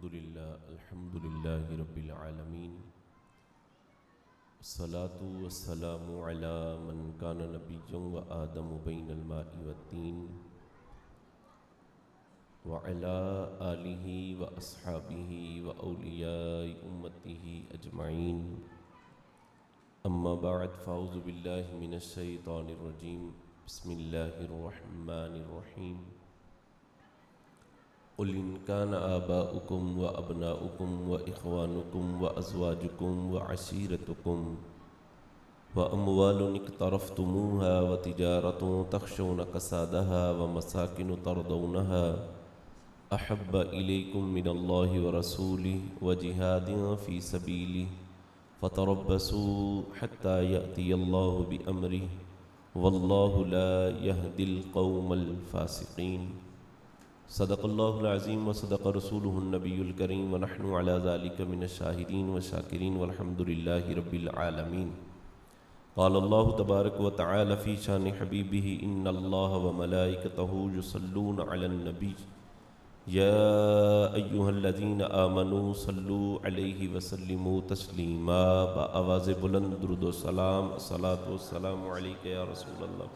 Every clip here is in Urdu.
الحمد لله رب العالمين الصلاة والسلام على من كان نبيا وآدم بين الماء والطين وعلى آله وأصحابه وأولياء أمته أجمعين أما بعد فأعوذ بالله من الشيطان الرجيم بسم الله الرحمن الرحيم قل إن كان آباؤكم وأبناؤكم وإخوانكم وأزواجكم وعشيرتكم وأموال اقترفتموها وتجارة تخشون كسادها ومساكن ترضونها أحب إليكم من الله ورسوله وجهاد في سبيله فتربصوا حتى يأتي الله بأمره والله لا يهدي القوم الفاسقين صدق الله العظيم وصدق رسوله النبي الكريم ونحن على ذلك من الشاهدين والشاكرين والحمد لله رب العالمين قال الله تبارك وتعالى في شان حبيبه إن الله وملائكته يصلون على النبي يا أيها الذين آمنوا صلوا عليه وسلموا تسليما بآواز بلند درود و سلام الصلاة والسلام عليك يا رسول الله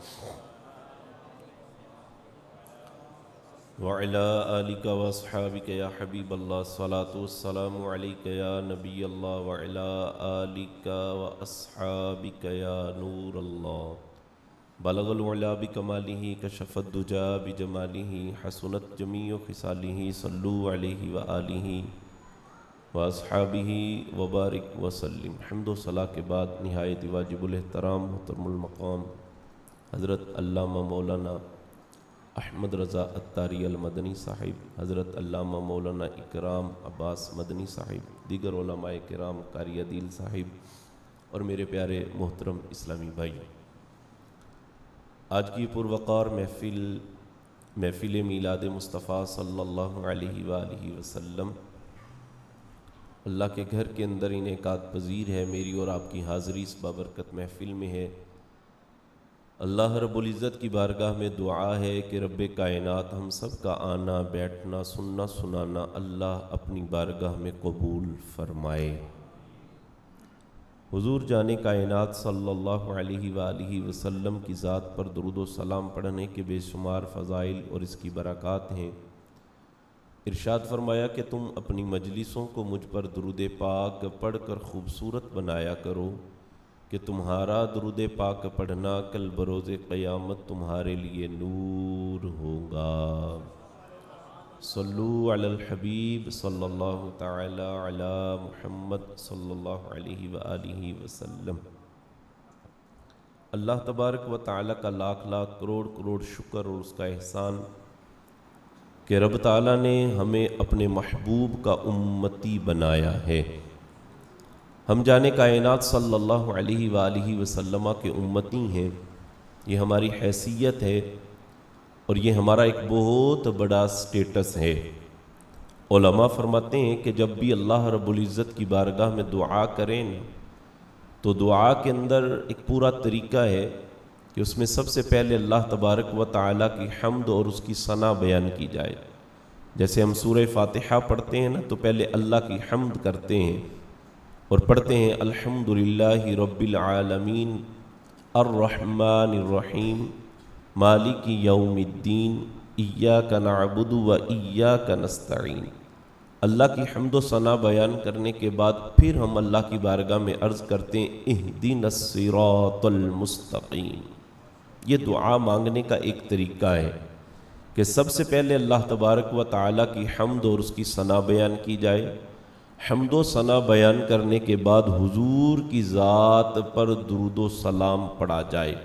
وعلى آلك وأصحابك يا حبيب الله الصلاة والسلام عليك يا نبي الله وعلى آلك وأصحابك يا نور الله بلغ العلا بكماله كشف الدجى بجماله حسنت جميع خصاله صلوا عليه وآله وأصحابه وبارك وسلم حمد و صلاة کے بعد نہایت واجب الاحترام محترم المقام حضرت علامہ مولانا احمد رضا اتاری المدنی صاحب، حضرت علامہ مولانا اکرام عباس مدنی صاحب، دیگر علماء کرام قاری عدیل صاحب اور میرے پیارے محترم اسلامی بھائی، آج کی پروقار محفل میلاد مصطفیٰ صلی اللہ علیہ وآلہ وسلم اللہ کے گھر کے اندر انعقاد پذیر ہے۔ میری اور آپ کی حاضری اس بابرکت محفل میں ہے۔ اللہ رب العزت کی بارگاہ میں دعا ہے کہ رب کائنات ہم سب کا آنا بیٹھنا سننا سنانا اللہ اپنی بارگاہ میں قبول فرمائے۔ حضور جان کائنات صلی اللہ علیہ وآلہ وسلم کی ذات پر درود و سلام پڑھنے کے بے شمار فضائل اور اس کی برکات ہیں۔ ارشاد فرمایا کہ تم اپنی مجلسوں کو مجھ پر درود پاک پڑھ کر خوبصورت بنایا کرو کہ تمہارا درود پاک پڑھنا کل بروز قیامت تمہارے لیے نور ہوگا۔ صلو علی الحبیب صلی اللہ تعالی علی محمد صلی اللہ علیہ وآلہ وسلم۔ اللہ تبارک و تعالی کا لاکھ لاکھ کروڑ کروڑ شکر اور اس کا احسان کہ رب تعالیٰ نے ہمیں اپنے محبوب کا امتی بنایا ہے۔ ہم جانے کائنات صلی اللہ علیہ وآلہ وسلم کے امتی ہیں، یہ ہماری حیثیت ہے اور یہ ہمارا ایک بہت بڑا سٹیٹس ہے۔ علماء فرماتے ہیں کہ جب بھی اللہ رب العزت کی بارگاہ میں دعا کریں تو دعا کے اندر ایک پورا طریقہ ہے کہ اس میں سب سے پہلے اللہ تبارک و تعالیٰ کی حمد اور اس کی ثنا بیان کی جائے۔ جیسے ہم سورہ فاتحہ پڑھتے ہیں نا تو پہلے اللہ کی حمد کرتے ہیں اور پڑھتے ہیں الحمدللہ رب العالمین الرحمن الرحیم مالک یوم الدین ایاک نعبد و ایاک نستعین۔ اللہ کی حمد و ثنا بیان کرنے کے بعد پھر ہم اللہ کی بارگاہ میں عرض کرتے ہیں اہدنا الصراط المستقیم۔ یہ دعا مانگنے کا ایک طریقہ ہے کہ سب سے پہلے اللہ تبارک و تعالیٰ کی حمد اور اس کی ثنا بیان کی جائے۔ حمد و ثنا بیان کرنے کے بعد حضور کی ذات پر درود و سلام پڑھا جائے۔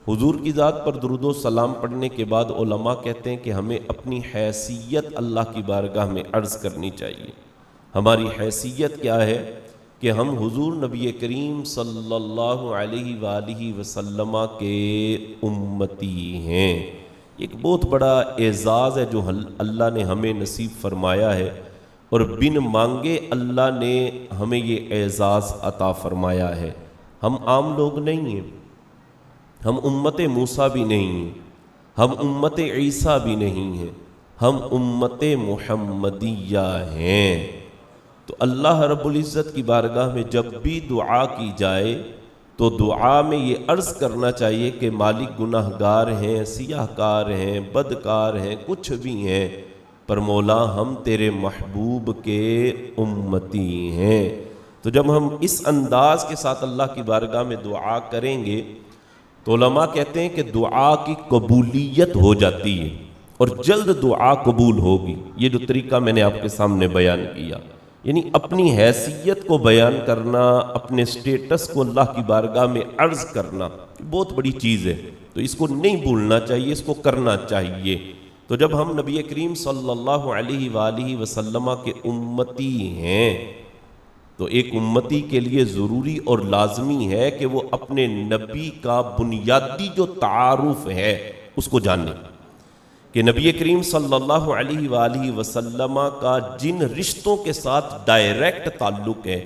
حضور کی ذات پر درود و سلام پڑھنے کے بعد علماء کہتے ہیں کہ ہمیں اپنی حیثیت اللہ کی بارگاہ میں عرض کرنی چاہیے۔ ہماری حیثیت کیا ہے کہ ہم حضور نبی کریم صلی اللہ علیہ وآلہ وسلم کے امتی ہیں۔ ایک بہت بڑا اعزاز ہے جو اللہ نے ہمیں نصیب فرمایا ہے اور بن مانگے اللہ نے ہمیں یہ اعزاز عطا فرمایا ہے۔ ہم عام لوگ نہیں ہیں، ہم امت موسیٰ بھی نہیں ہیں، ہم امت عیسیٰ بھی نہیں ہیں، ہم امت محمدیہ ہیں۔ تو اللہ رب العزت کی بارگاہ میں جب بھی دعا کی جائے تو دعا میں یہ عرض کرنا چاہیے کہ مالک گناہگار ہیں، سیاہ کار ہیں، بدکار ہیں، کچھ بھی ہیں، پر مولا ہم تیرے محبوب کے امتی ہیں۔ تو جب ہم اس انداز کے ساتھ اللہ کی بارگاہ میں دعا کریں گے تو علماء کہتے ہیں کہ دعا کی قبولیت ہو جاتی ہے اور جلد دعا قبول ہوگی۔ یہ جو طریقہ میں نے آپ کے سامنے بیان کیا، یعنی اپنی حیثیت کو بیان کرنا، اپنے سٹیٹس کو اللہ کی بارگاہ میں عرض کرنا بہت بڑی چیز ہے، تو اس کو نہیں بھولنا چاہیے، اس کو کرنا چاہیے۔ تو جب ہم نبی کریم صلی اللہ علیہ وآلہ وسلم کے امتی ہیں تو ایک امتی کے لیے ضروری اور لازمی ہے کہ وہ اپنے نبی کا بنیادی جو تعارف ہے اس کو جانے، کہ نبی کریم صلی اللہ علیہ وآلہ وسلم کا جن رشتوں کے ساتھ ڈائریکٹ تعلق ہے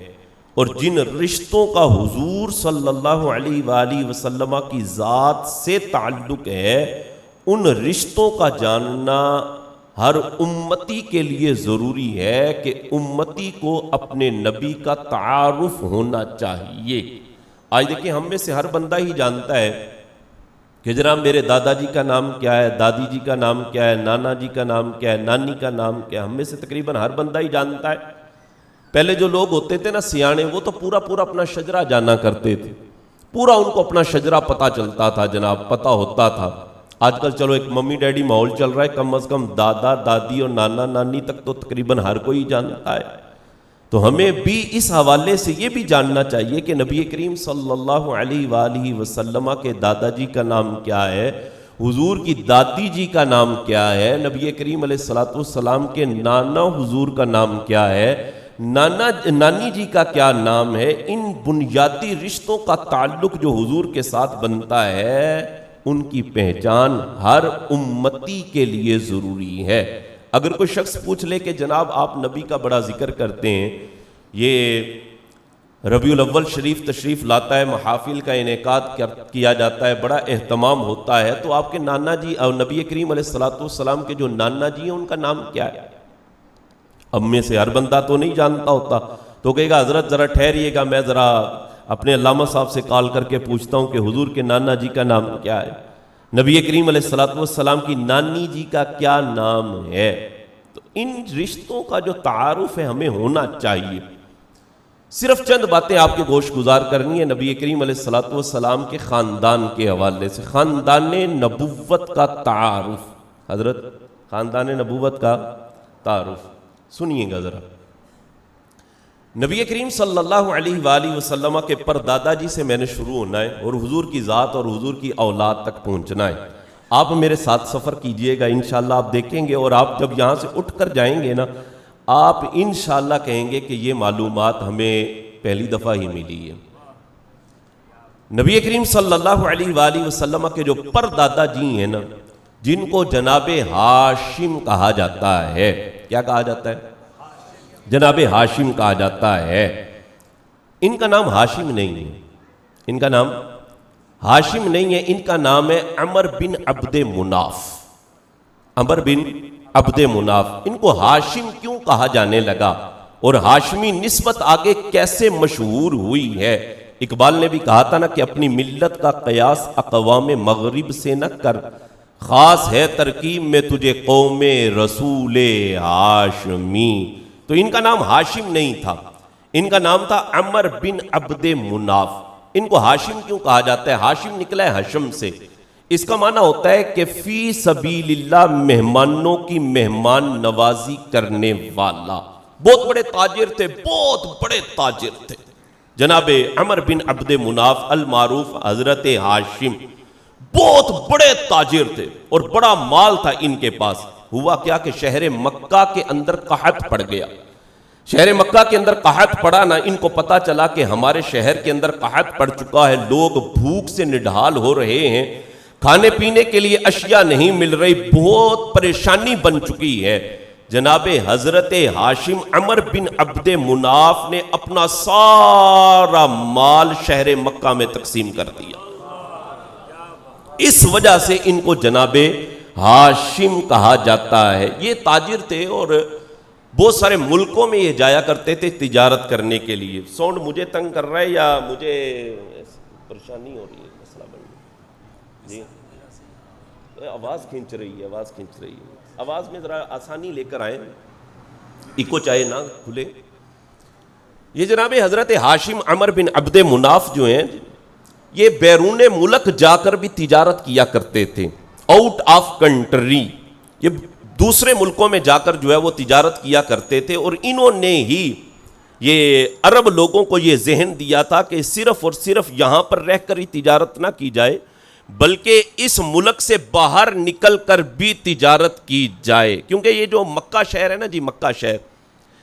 اور جن رشتوں کا حضور صلی اللہ علیہ وآلہ وسلم کی ذات سے تعلق ہے، ان رشتوں کا جاننا ہر امتی کے لیے ضروری ہے کہ امتی کو اپنے نبی کا تعارف ہونا چاہیے۔ آج دیکھیں ہم میں سے ہر بندہ ہی جانتا ہے کہ جناب میرے دادا جی کا نام کیا ہے، دادی جی کا نام کیا ہے، نانا جی کا نام کیا ہے، نانی کا نام کیا ہے، ہم میں سے تقریباً ہر بندہ ہی جانتا ہے۔ پہلے جو لوگ ہوتے تھے نا سیانے، وہ تو پورا اپنا شجرہ جانا کرتے تھے، پورا ان کو اپنا شجرہ پتہ چلتا تھا جناب، پتہ ہوتا تھا۔ آج کل چلو ایک ممی ڈیڈی ماحول چل رہا ہے، کم از کم دادا دادی اور نانا نانی تک تو تقریباً ہر کوئی جانتا ہے۔ تو ہمیں بھی اس حوالے سے یہ بھی جاننا چاہیے کہ نبی کریم صلی اللہ علیہ وآلہ وسلم کے دادا جی کا نام کیا ہے، حضور کی دادی جی کا نام کیا ہے، نبی کریم علیہ السلام کے نانا حضور کا نام کیا ہے، نانی جی کا کیا نام ہے۔ ان بنیادی رشتوں کا تعلق جو حضور کے ساتھ بنتا ہے، ان کی پہچان ہر امتی کے لیے ضروری ہے۔ اگر کوئی شخص پوچھ لے کہ جناب آپ نبی کا بڑا ذکر کرتے ہیں، یہ ربیع الاول شریف تشریف لاتا ہے، محافل کا انعقاد کیا جاتا ہے، بڑا اہتمام ہوتا ہے، تو آپ کے نانا جی اور نبی کریم علیہ السلام کے جو نانا جی ہیں ان کا نام کیا ہے؟ اب میں سے ہر بندہ تو نہیں جانتا ہوتا، تو کہے گا حضرت ذرا ٹھہریے گا، میں ذرا اپنے علامہ صاحب سے کال کر کے پوچھتا ہوں کہ حضور کے نانا جی کا نام کیا ہے، نبی کریم علیہ السلام کی نانی جی کا کیا نام ہے۔ تو ان رشتوں کا جو تعارف ہے ہمیں ہونا چاہیے۔ صرف چند باتیں آپ کے گوش گزار کرنی ہے نبی کریم علیہ السلام کے خاندان کے حوالے سے، خاندان نبوت کا تعارف۔ حضرت خاندان نبوت کا تعارف سنیے گا ذرا۔ نبی کریم صلی اللہ علیہ وآلہ وسلم کے پردادا جی سے میں نے شروع ہونا ہے اور حضور کی ذات اور حضور کی اولاد تک پہنچنا ہے۔ آپ میرے ساتھ سفر کیجئے گا، انشاءاللہ آپ دیکھیں گے، اور آپ جب یہاں سے اٹھ کر جائیں گے نا، آپ انشاءاللہ کہیں گے کہ یہ معلومات ہمیں پہلی دفعہ ہی ملی ہے۔ نبی کریم صلی اللہ علیہ وآلہ وسلم کے جو پردادا جی ہیں نا، جن کو جناب ہاشم کہا جاتا ہے، کیا کہا جاتا ہے؟ جناب ہاشم کہا جاتا ہے۔ ان کا نام ہاشم نہیں ہے، ان کا نام ہاشم نہیں ہے، ان کا نام ہے عمر بن عبد مناف۔ عمر بن عبد مناف۔ ان کو ہاشم کیوں کہا جانے لگا اور ہاشمی نسبت آگے کیسے مشہور ہوئی ہے؟ اقبال نے بھی کہا تھا نا کہ اپنی ملت کا قیاس اقوام مغرب سے نہ کر، خاص ہے ترکیب میں تجھے قوم رسول ہاشمی۔ تو ان کا نام ہاشم نہیں تھا، ان کا نام تھا عمر بن عبد مناف۔ ان کو ہاشم کیوں کہا جاتا ہے؟ ہاشم نکلا ہے حشم سے، اس کا معنی ہوتا ہے کہ فی سبیل اللہ مہمانوں کی مہمان نوازی کرنے والا۔ بہت بڑے تاجر تھے، بہت بڑے تاجر تھے جناب عمر بن عبد مناف المعروف حضرت ہاشم، بہت بڑے تاجر تھے اور بڑا مال تھا ان کے پاس۔ ہوا کیا کہ شہر مکہ کے اندر قحط پڑ گیا۔ شہر مکہ کے اندر قحط پڑا نا، ان کو پتا چلا کہ ہمارے شہر کے اندر قحط پڑ چکا ہے، لوگ بھوک سے نڈھال ہو رہے ہیں، کھانے پینے کے لیے اشیاء نہیں مل رہی، بہت پریشانی بن چکی ہے۔ جناب حضرت ہاشم عمر بن عبد مناف نے اپنا سارا مال شہر مکہ میں تقسیم کر دیا۔ اس وجہ سے ان کو جناب ہاشم کہا جاتا ہے. یہ تاجر تھے اور بہت سارے ملکوں میں یہ جایا کرتے تھے تجارت کرنے کے لیے. ساؤنڈ مجھے تنگ کر رہا ہے یا مجھے پریشانی ہو رہی ہے؟ مسئلہ بن جی آواز کھینچ رہی ہے. آواز میں ذرا آسانی لے کر آئیں, ایکو چاہے نہ کھلے. یہ جناب حضرت ہاشم عمر بن عبد مناف جو ہیں یہ بیرون ملک جا کر بھی تجارت کیا کرتے تھے, آؤٹ آف کنٹری. یہ دوسرے ملکوں میں جا کر جو ہے وہ تجارت کیا کرتے تھے, اور انہوں نے ہی یہ عرب لوگوں کو یہ ذہن دیا تھا کہ صرف اور صرف یہاں پر رہ کر ہی تجارت نہ کی جائے بلکہ اس ملک سے باہر نکل کر بھی تجارت کی جائے. کیونکہ یہ جو مکہ شہر ہے نا جی, مکہ شہر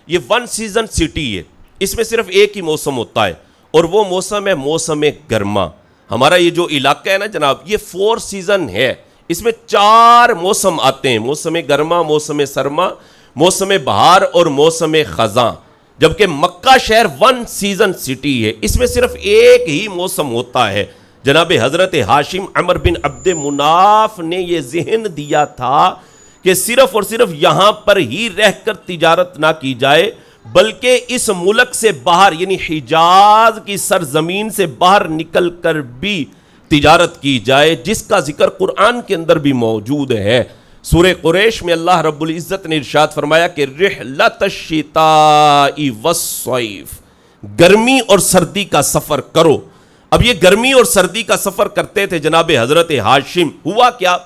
یہ ون سیزن سٹی ہے, اس میں صرف ایک ہی موسم ہوتا ہے اور وہ موسم ہے موسم گرما. ہمارا یہ جو علاقہ ہے نا جناب یہ 4 سیزن ہے, اس میں 4 موسم آتے ہیں, موسم گرما, موسم سرما, موسم بہار اور موسم خزاں. جبکہ مکہ شہر 1 سیزن سٹی ہے, اس میں صرف ایک ہی موسم ہوتا ہے. جناب حضرت ہاشم عمر بن عبد مناف نے یہ ذہن دیا تھا کہ صرف اور صرف یہاں پر ہی رہ کر تجارت نہ کی جائے بلکہ اس ملک سے باہر یعنی حجاز کی سرزمین سے باہر نکل کر بھی تجارت کی جائے, جس کا ذکر قرآن کے اندر بھی موجود ہے. سورہ قریش میں اللہ رب العزت نے ارشاد فرمایا کہ رحلۃ الشتاء والصیف, گرمی اور سردی کا سفر کرو. اب یہ گرمی اور سردی کا سفر کرتے تھے جناب حضرت ہاشم. ہوا کیا,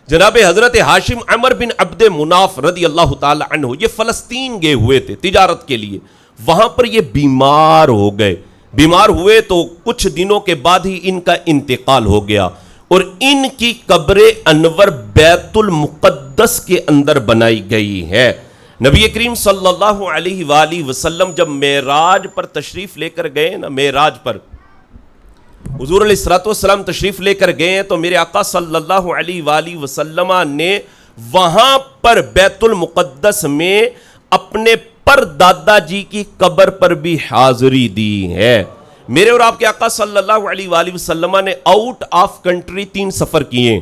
جناب حضرت ہاشم عمر بن عبد مناف رضی اللہ تعالی عنہ یہ فلسطین گئے ہوئے تھے تجارت کے لیے. وہاں پر یہ بیمار ہو گئے. بیمار ہوئے تو کچھ دنوں کے بعد ہی ان کا انتقال ہو گیا, اور ان کی قبر انور بیت المقدس کے اندر بنائی گئی ہے. نبی کریم صلی اللہ علیہ وآلہ وسلم جب معراج پر تشریف لے کر گئے نا, معراج پر حضور علیہ الصلوۃ والسلام تشریف لے کر گئے ہیں تو میرے آقا صلی اللہ علیہ وآلہ وسلم نے وہاں پر بیت المقدس میں اپنے پر دادا جی کی قبر پر بھی حاضری دی ہے. میرے اور آپ کے آقا صلی اللہ علیہ وآلہ وسلم نے آؤٹ آف کنٹری 3 سفر کیے,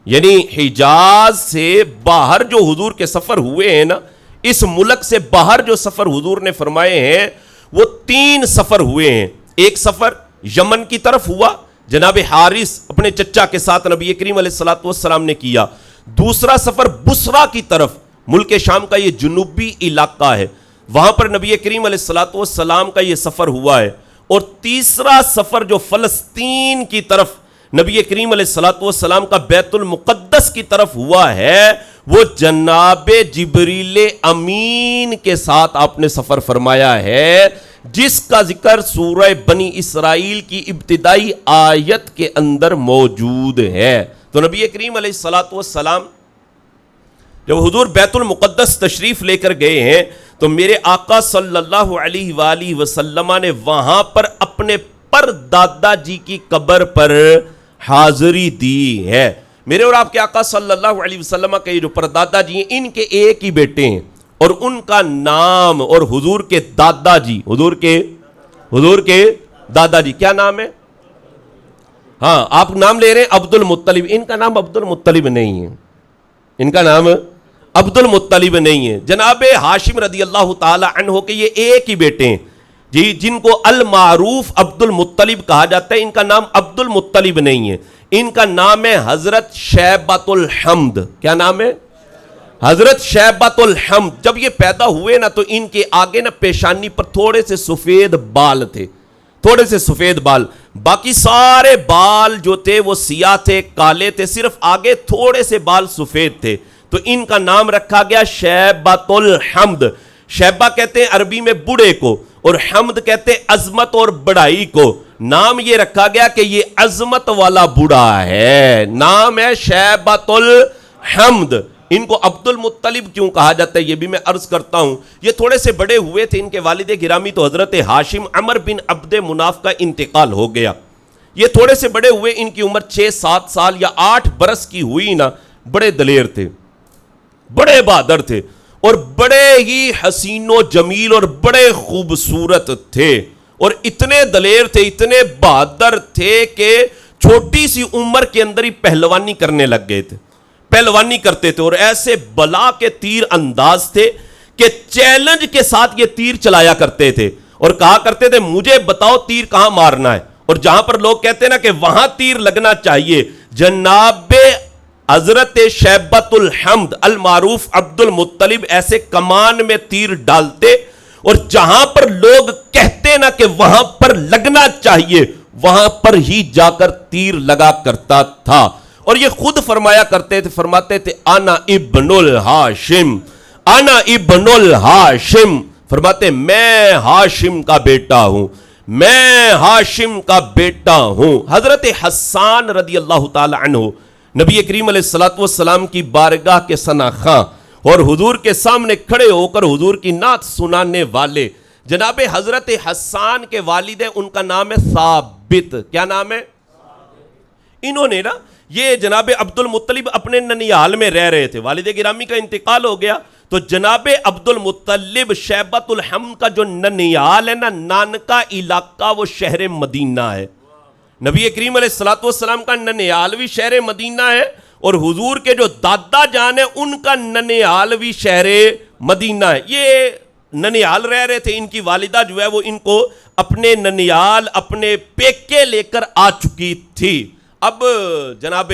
یعنی حجاز سے باہر جو حضور کے سفر ہوئے ہیں نا, اس ملک سے باہر جو سفر حضور نے فرمائے ہیں وہ 3 سفر ہوئے ہیں. ایک سفر یمن کی طرف ہوا, جناب حارث اپنے چچا کے ساتھ نبی کریم علیہ الصلوۃ والسلام نے کیا. دوسرا سفر بصرہ کی طرف, ملک شام کا یہ جنوبی علاقہ ہے, وہاں پر نبی کریم علیہ الصلوۃ والسلام کا یہ سفر ہوا ہے. اور تیسرا سفر جو فلسطین کی طرف نبی کریم علیہ الصلوۃ والسلام کا بیت المقدس کی طرف ہوا ہے, وہ جناب جبریل امین کے ساتھ آپ نے سفر فرمایا ہے, جس کا ذکر سورہ بنی اسرائیل کی ابتدائی آیت کے اندر موجود ہے. تو نبی کریم علیہ الصلوۃ والسلام جب حضور بیت المقدس تشریف لے کر گئے ہیں تو میرے آقا صلی اللہ علیہ وآلہ وسلم نے وہاں پر اپنے پر دادا جی کی قبر پر حاضری دی ہے. میرے اور آپ کے آقا صلی اللہ علیہ وسلم کے جو پردادا جی ہیں ان کے ایک ہی بیٹے ہیں, اور ان کا نام اور حضور کے دادا جی, حضور کے دادا جی کیا نام ہے؟ ہاں آپ نام لے رہے ہیں عبد المطلب, ان کا نام عبد المطلب نہیں ہے, ان کا نام عبد المطلب نہیں ہے. جناب ہاشم رضی اللہ تعالی عنہ کے یہ ایک ہی بیٹے ہیں جی, جن کو المعروف عبد المطلب کہا جاتا ہے. ان کا نام عبد المطلب نہیں ہے, ان کا نام ہے حضرت شیبۃ الحمد. کیا نام ہے؟ حضرت شیبۃ الحمد. جب یہ پیدا ہوئے نا تو ان کے آگے نا پیشانی پر تھوڑے سے سفید بال تھے, تھوڑے سے سفید بال, باقی سارے بال جو تھے وہ سیاہ تھے, کالے تھے, صرف آگے تھوڑے سے بال سفید تھے. تو ان کا نام رکھا گیا شیبۃ الحمد. شیبہ کہتے ہیں عربی میں بوڑھے کو, اور حمد کہتے ہیں عظمت اور بڑائی کو. نام یہ رکھا گیا کہ یہ عظمت والا بوڑھا ہے, نام ہے شیبۃ الحمد. ان کو عبد المطلب کیوں کہا جاتا ہے یہ بھی میں عرض کرتا ہوں. یہ تھوڑے سے بڑے ہوئے تھے, ان کے والد گرامی تو حضرت ہاشم عمر بن عبد مناف کا انتقال ہو گیا. یہ تھوڑے سے بڑے ہوئے, ان کی عمر 6-7 سال یا 8 برس کی ہوئی نا. بڑے دلیر تھے, بڑے بہادر تھے, اور بڑے ہی حسین و جمیل اور بڑے خوبصورت تھے, اور اتنے دلیر تھے, اتنے بہادر تھے کہ چھوٹی سی عمر کے اندر ہی پہلوانی کرنے لگ گئے تھے. پہلوانی کرتے تھے اور ایسے بلا کے تیر انداز تھے کہ چیلنج کے ساتھ یہ تیر چلایا کرتے تھے اور کہا کرتے تھے مجھے بتاؤ تیر کہاں مارنا ہے، اور جہاں پر لوگ کہتے ہیں نا کہ وہاں تیر لگنا چاہیے، جناب حضرت شیبۃ الحمد المعروف عبد المطلب ایسے کمان میں تیر ڈالتے اور جہاں پر لوگ کہتے نا کہ وہاں پر لگنا چاہیے وہاں پر ہی جا کر تیر لگا کرتا تھا. اور یہ خود فرمایا کرتے تھے، فرماتے تھے انا ابن الہاشم، انا ابن الہاشم، فرماتے میں ہاشم کا بیٹا ہوں، میں ہاشم کا بیٹا ہوں. حضرت حسان رضی اللہ تعالی عنہ نبی کریم علیہ السلام کی بارگاہ کے ثناخواں اور حضور کے سامنے کھڑے ہو کر حضور کی نعت سنانے والے جناب حضرت حسان کے والد ہیں، ان کا نام ہے ثابت. کیا نام ہے؟ انہوں نے نا یہ جناب عبد المطلب اپنے ننیال میں رہ رہے تھے، والد گرامی کا انتقال ہو گیا تو جناب عبد المطلب شیبۃ الحمد کا جو ننیال ہے نا، نانکا علاقہ، وہ شہر مدینہ ہے. نبی کریم علیہ السلام کا ننیال بھی شہر مدینہ ہے اور حضور کے جو دادا جان ہیں ان کا ننیال بھی شہر مدینہ ہے. یہ ننیال رہ رہے تھے، ان کی والدہ جو ہے وہ ان کو اپنے ننیال اپنے پیکے لے کر آ چکی تھی. اب جناب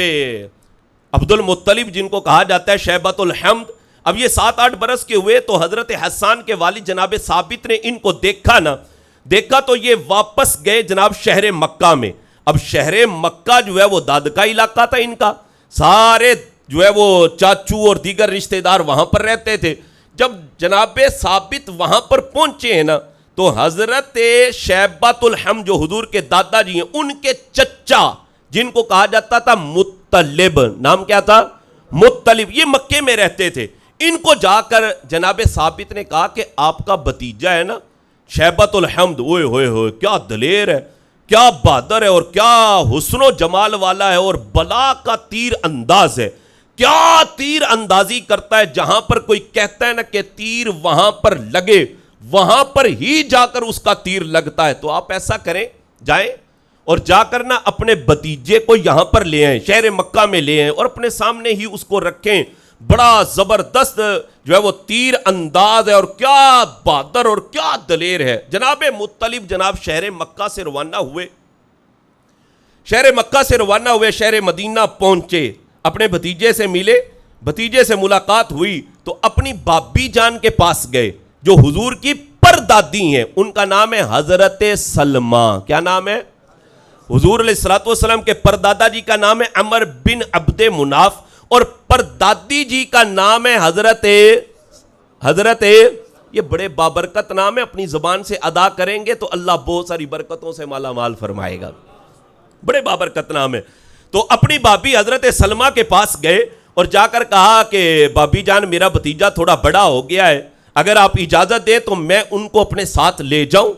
عبد المطلب جن کو کہا جاتا ہے شیبۃ الحمد، اب یہ 7-8 برس کے ہوئے تو حضرت حسان کے والد جناب ثابت نے ان کو دیکھا تو یہ واپس گئے جناب شہر مکہ میں. اب شہر مکہ جو ہے وہ داد کا علاقہ تھا ان کا، سارے جو ہے وہ چاچو اور دیگر رشتہ دار وہاں پر رہتے تھے. جب جناب ثابت وہاں پر پہنچے ہیں نا تو حضرت شیبۃ الحمد جو حضور کے دادا جی ہیں ان کے چچا جن کو کہا جاتا تھا مطلب، نام کیا تھا؟ مطلب، یہ مکے میں رہتے تھے. ان کو جا کر جناب ثابت نے کہا کہ آپ کا بھتیجا ہے نا شیبۃ الحمد، اوئے ہوئے ہوئے کیا دلیر ہے، کیا بہادر ہے اور کیا حسن و جمال والا ہے اور بلا کا تیر انداز ہے، کیا تیر اندازی کرتا ہے، جہاں پر کوئی کہتا ہے نا کہ تیر وہاں پر لگے وہاں پر ہی جا کر اس کا تیر لگتا ہے. تو آپ ایسا کریں، جائیں اور جا کر نا اپنے بھتیجے کو یہاں پر لے آئیں، شہر مکہ میں لے آئیں اور اپنے سامنے ہی اس کو رکھیں. بڑا زبردست جو ہے وہ تیر انداز ہے اور کیا بہادر اور کیا دلیر ہے. جناب مطلب جناب شہر مکہ سے روانہ ہوئے، شہر مدینہ پہنچے، اپنے بھتیجے سے ملے، بھتیجے سے ملاقات ہوئی تو اپنی بابی جان کے پاس گئے جو حضور کی پردادی ہیں. ان کا نام ہے حضرت سلمہ. کیا نام ہے؟ حضور علیہ السلام کے پردادا جی کا نام ہے عمر بن عبد مناف اور پردادی جی کا نام ہے حضرت یہ بڑے بابرکت نام ہے، اپنی زبان سے ادا کریں گے تو اللہ بہت ساری برکتوں سے مالا مال فرمائے گا. بڑے بابرکت نام ہے. تو اپنی بابی حضرت سلمہ کے پاس گئے اور جا کر کہا کہ بابی جان میرا بھتیجا تھوڑا بڑا ہو گیا ہے، اگر آپ اجازت دیں تو میں ان کو اپنے ساتھ لے جاؤں.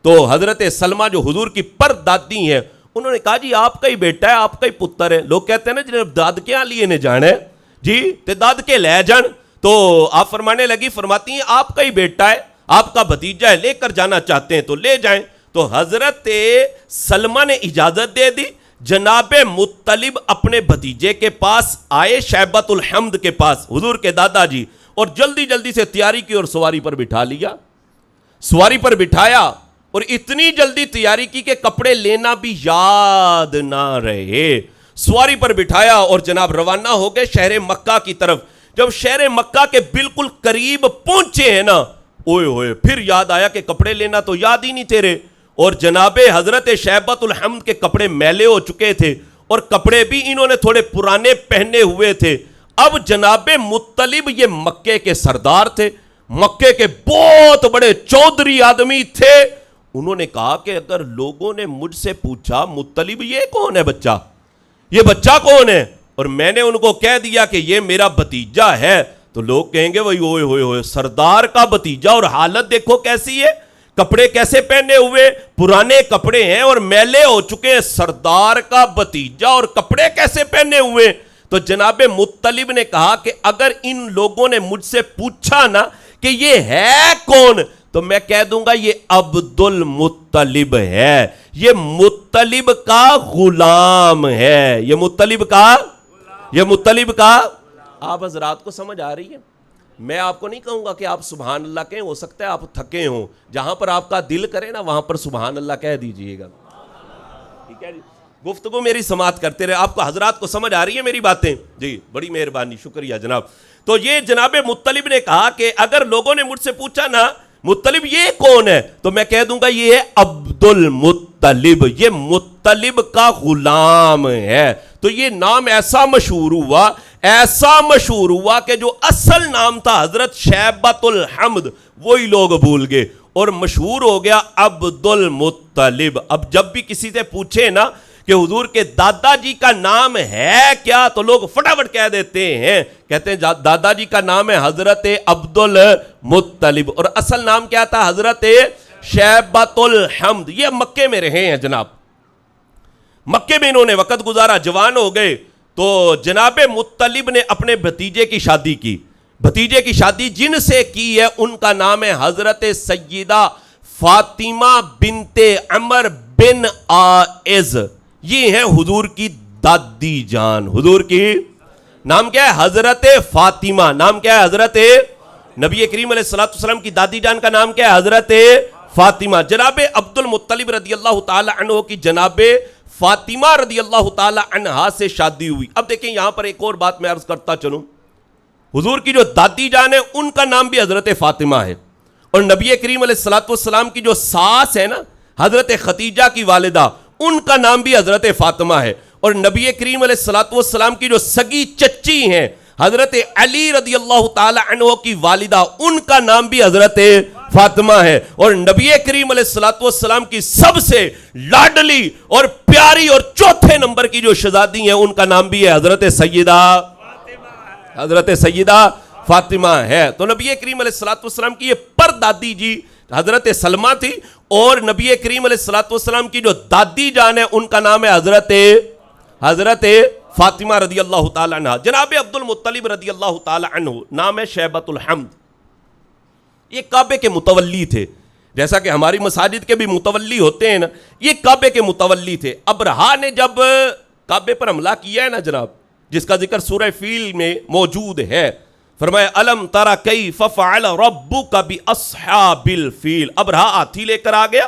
تو حضرت سلمہ جو حضور کی پردادی ہیں انہوں نے کہا جی آپ کا ہی بیٹا ہے، آپ کا ہی پتر ہے. لوگ کہتے ہیں نا جنہیں داد کے لیے نے جانے جی تے داد کے لے جان. تو آپ فرمانے لگی، فرماتی ہیں آپ کا ہی بیٹا ہے، آپ کا بھتیجا ہے، لے کر جانا چاہتے ہیں تو لے جائیں. تو حضرت سلمہ نے اجازت دے دی. جناب مطلب اپنے بھتیجے کے پاس آئے، شیبۃ الحمد کے پاس، حضور کے دادا جی، اور جلدی جلدی سے تیاری کی اور سواری پر بٹھا لیا، سواری پر بٹھایا اور اتنی جلدی تیاری کی کہ کپڑے لینا بھی یاد نہ رہے. سواری پر بٹھایا اور جناب روانہ ہو گئے شہر مکہ کی طرف. جب شہر مکہ کے بالکل قریب پہنچے ہیں نا، اوئے ہوئے پھر یاد آیا کہ کپڑے لینا تو یاد ہی نہیں تیرے. اور جناب حضرت شیبۃ الحمد کے کپڑے میلے ہو چکے تھے اور کپڑے بھی انہوں نے تھوڑے پرانے پہنے ہوئے تھے. اب جناب مطلب یہ مکے کے سردار تھے، مکے کے بہت بڑے چودھری آدمی تھے. انہوں نے کہا کہ اگر لوگوں نے مجھ سے پوچھا مطلب یہ کون ہے بچہ، یہ بچہ کون ہے، اور میں نے ان کو کہہ دیا کہ یہ میرا بھتیجا ہے، تو لوگ کہیں گے وہی ہوئے ہوئے ہوئے سردار کا بھتیجا، اور حالت دیکھو کیسی ہے، کپڑے کیسے پہنے ہوئے، پرانے کپڑے ہیں اور میلے ہو چکے ہیں، سردار کا بھتیجا اور کپڑے کیسے پہنے ہوئے. تو جناب مطلب نے کہا کہ اگر ان لوگوں نے مجھ سے پوچھا نا کہ یہ ہے کون، تو میں کہہ دوں گا یہ عبد المطلب ہے، یہ مطلب کا غلام ہے، یہ مطلب کا آپ حضرات کو سمجھ آ رہی ہے؟ میں آپ کو نہیں کہوں گا کہ آپ سبحان اللہ کہیں، ہو سکتا ہے آپ تھکے ہوں، جہاں پر آپ کا دل کرے نا وہاں پر سبحان اللہ کہہ دیجئے گا، ٹھیک ہے جی؟ گفتگو میری سماعت کرتے رہے. آپ کو حضرات کو سمجھ آ رہی ہے میری باتیں؟ جی بڑی مہربانی، شکریہ جناب. تو یہ جناب مطلب نے کہا کہ اگر لوگوں نے مجھ سے پوچھا نا مطلب یہ کون ہے، تو میں کہہ دوں گا یہ ہے عبد المطلب، یہ مطلب کا غلام ہے. تو یہ نام ایسا مشہور ہوا کہ جو اصل نام تھا حضرت شیبۃ الحمد وہی لوگ بھول گئے اور مشہور ہو گیا عبد المطلب. اب جب بھی کسی سے پوچھے نا کہ حضور کے دادا جی کا نام ہے کیا، تو لوگ فٹافٹ کہہ دیتے ہیں، کہتے ہیں دادا جی کا نام ہے حضرت عبد المطلب، اور اصل نام کیا تھا؟ حضرت شیبۃ الحمد. یہ مکے میں رہے ہیں جناب، مکے میں انہوں نے وقت گزارا، جوان ہو گئے. تو جناب مطلب نے اپنے بھتیجے کی شادی کی. بھتیجے کی شادی جن سے کی ہے ان کا نام ہے حضرت سیدہ فاطمہ بنت عمر بن آئز. یہ ہیں حضور کی دادی جان. حضور کی نام کیا ہے؟ حضرت فاطمہ. نام کیا ہے؟ حضرت نبی کریم علیہ السلام کی دادی جان کا نام کیا ہے؟ حضرت فاطمہ. جناب عبد المطلب رضی اللہ تعالی عنہ کی جناب فاطمہ رضی اللہ تعالی عنہا سے شادی ہوئی. اب دیکھیں یہاں پر ایک اور بات میں عرض کرتا چلوں. حضور کی جو دادی جان ہے ان کا نام بھی حضرت فاطمہ ہے، اور نبی کریم علیہ السلام کی جو ساس ہے نا حضرت خدیجہ کی والدہ، ان کا نام بھی حضرت فاطمہ ہے. اور نبی کریم علیہ السلام کی جو سگی چچی ہیں حضرت علی رضی اللہ تعالی عنہ کی والدہ، ان کا نام بھی حضرت فاطمہ ہے. اور نبی کریم علیہ السلام کی سب سے لاڈلی اور پیاری اور چوتھے نمبر کی جو شہزادی ہیں ان کا نام بھی ہے حضرت سیدہ فاطمہ ہے. تو نبی کریم علیہ السلام کی یہ پردادی جی حضرت سلمہ تھی، اور نبی کریم علیہ السلام کی جو دادی جان ہے ان کا نام ہے حضرت فاطمہ رضی اللہ تعالی عنہ. جناب عبد المطلب رضی اللہ تعالی عنہ نام ہے شیبۃ الحمد. یہ کعبے کے متولی تھے، جیسا کہ ہماری مساجد کے بھی متولی ہوتے ہیں نا، یہ کعبے کے متولی تھے. ابرہا نے جب کعبے پر حملہ کیا ہے نا جناب، جس کا ذکر سورہ فیل میں موجود ہے، فرمایا الم ترى کیف فعل ربک باصحاب الفیل. ابرہا ہاتھی لے کر آ گیا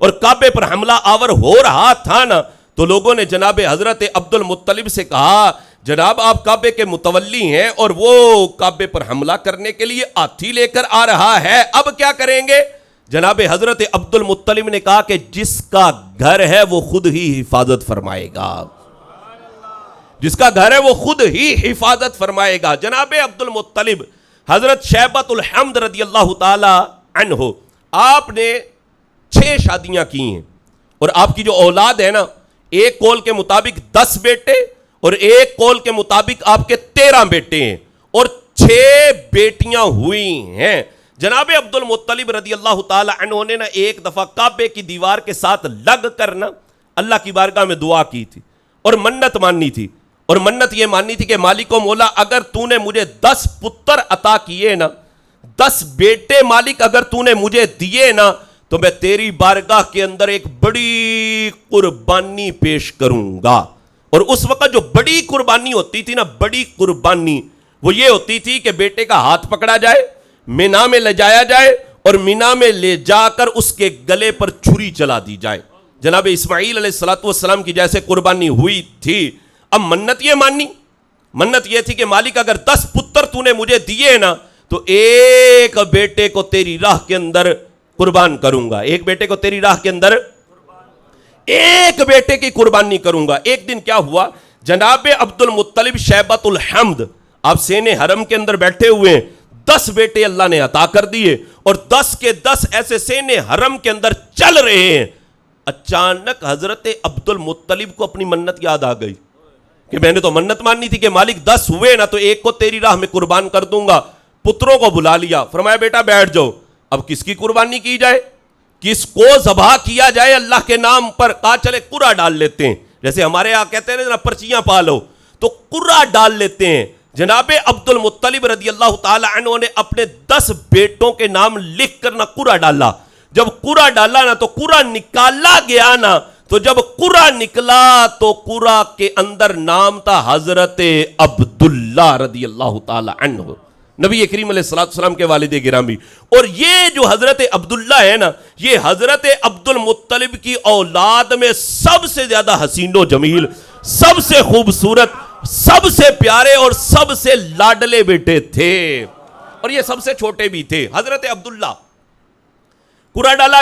اور کعبے پر حملہ آور ہو رہا تھا نا، تو لوگوں نے جناب حضرت عبد المطلب سے کہا جناب آپ کعبے کے متولی ہیں اور وہ کعبے پر حملہ کرنے کے لیے ہاتھی لے کر آ رہا ہے، اب کیا کریں گے؟ جناب حضرت عبد المطلب نے کہا کہ جس کا گھر ہے وہ خود ہی حفاظت فرمائے گا، جس کا گھر ہے وہ خود ہی حفاظت فرمائے گا. جناب عبد المطلب حضرت شیبۃ الحمد رضی اللہ تعالی عنہ، آپ نے 6 شادیاں کی ہیں، اور آپ کی جو اولاد ہے نا، ایک قول کے مطابق 10 بیٹے اور ایک قول کے مطابق آپ کے 13 بیٹے ہیں، اور 6 بیٹیاں ہوئی ہیں. جناب عبد المطلب رضی اللہ تعالی عنہ نے نا ایک دفعہ کعبے کی دیوار کے ساتھ لگ کر نا اللہ کی بارگاہ میں دعا کی تھی اور منت ماننی تھی، اور منت یہ ماننی تھی کہ مالک و مولا اگر تو نے مجھے 10 پتر عطا کیے نا، 10 بیٹے مالک اگر تو نے مجھے دیے نا، تو میں تیری بارگاہ کے اندر ایک بڑی قربانی پیش کروں گا. اور اس وقت جو بڑی قربانی ہوتی تھی نا، بڑی قربانی وہ یہ ہوتی تھی کہ بیٹے کا ہاتھ پکڑا جائے، مینا میں لے جایا جائے، اور مینا میں لے جا کر اس کے گلے پر چھری چلا دی جائے. جناب اسماعیل علیہ السلام کی جیسے قربانی ہوئی تھی. اب منت یہ ماننی، منت یہ تھی کہ مالک اگر 10 پتر تو نے مجھے دیے نا، تو ایک بیٹے کو تیری راہ کے اندر قربان کروں گا، ایک بیٹے کو تیری راہ کے اندر ایک بیٹے کی قربانی کروں گا. ایک دن کیا ہوا، جناب عبد المطلب شیبۃ الحمد آپ سین حرم کے اندر بیٹھے ہوئے ہیں، 10 بیٹے اللہ نے عطا کر دیے، اور 10 کے 10 ایسے سین حرم کے اندر چل رہے ہیں. اچانک حضرت عبد المطلب کو اپنی منت یاد آ گئی کہ میں نے تو منت ماننی تھی کہ مالک 10 ہوئے نا تو ایک کو تیری راہ میں قربان کر دوں گا. پتروں کو بلا لیا، فرمایا بیٹا بیٹھ جاؤ، اب کس کی قربانی کی جائے، کس کو ذبح کیا جائے اللہ کے نام پر؟ کہا چلے قرہ ڈال لیتے ہیں، جیسے ہمارے یہاں کہتے ہیں نا پرچیاں پالو، تو قرہ ڈال لیتے ہیں. جناب عبد المطلب رضی اللہ تعالی عنہ نے اپنے 10 بیٹوں کے نام لکھ کر نہ قرہ ڈالا. جب قرہ ڈالا نا تو قرہ نکالا گیا نا تو جب قرہ نکلا تو قرہ کے اندر نام تھا حضرت عبداللہ رضی اللہ تعالی عنہ، نبی کریم علیہ السلام کے والد گرامی. اور یہ جو حضرت عبداللہ ہے نا، یہ حضرت عبد المطلب کی اولاد میں سب سے زیادہ حسین و جمیل، سب سے خوبصورت، سب سے پیارے اور سب سے لاڈلے بیٹے تھے، اور یہ سب سے چھوٹے بھی تھے. حضرت عبداللہ قرہ ڈالا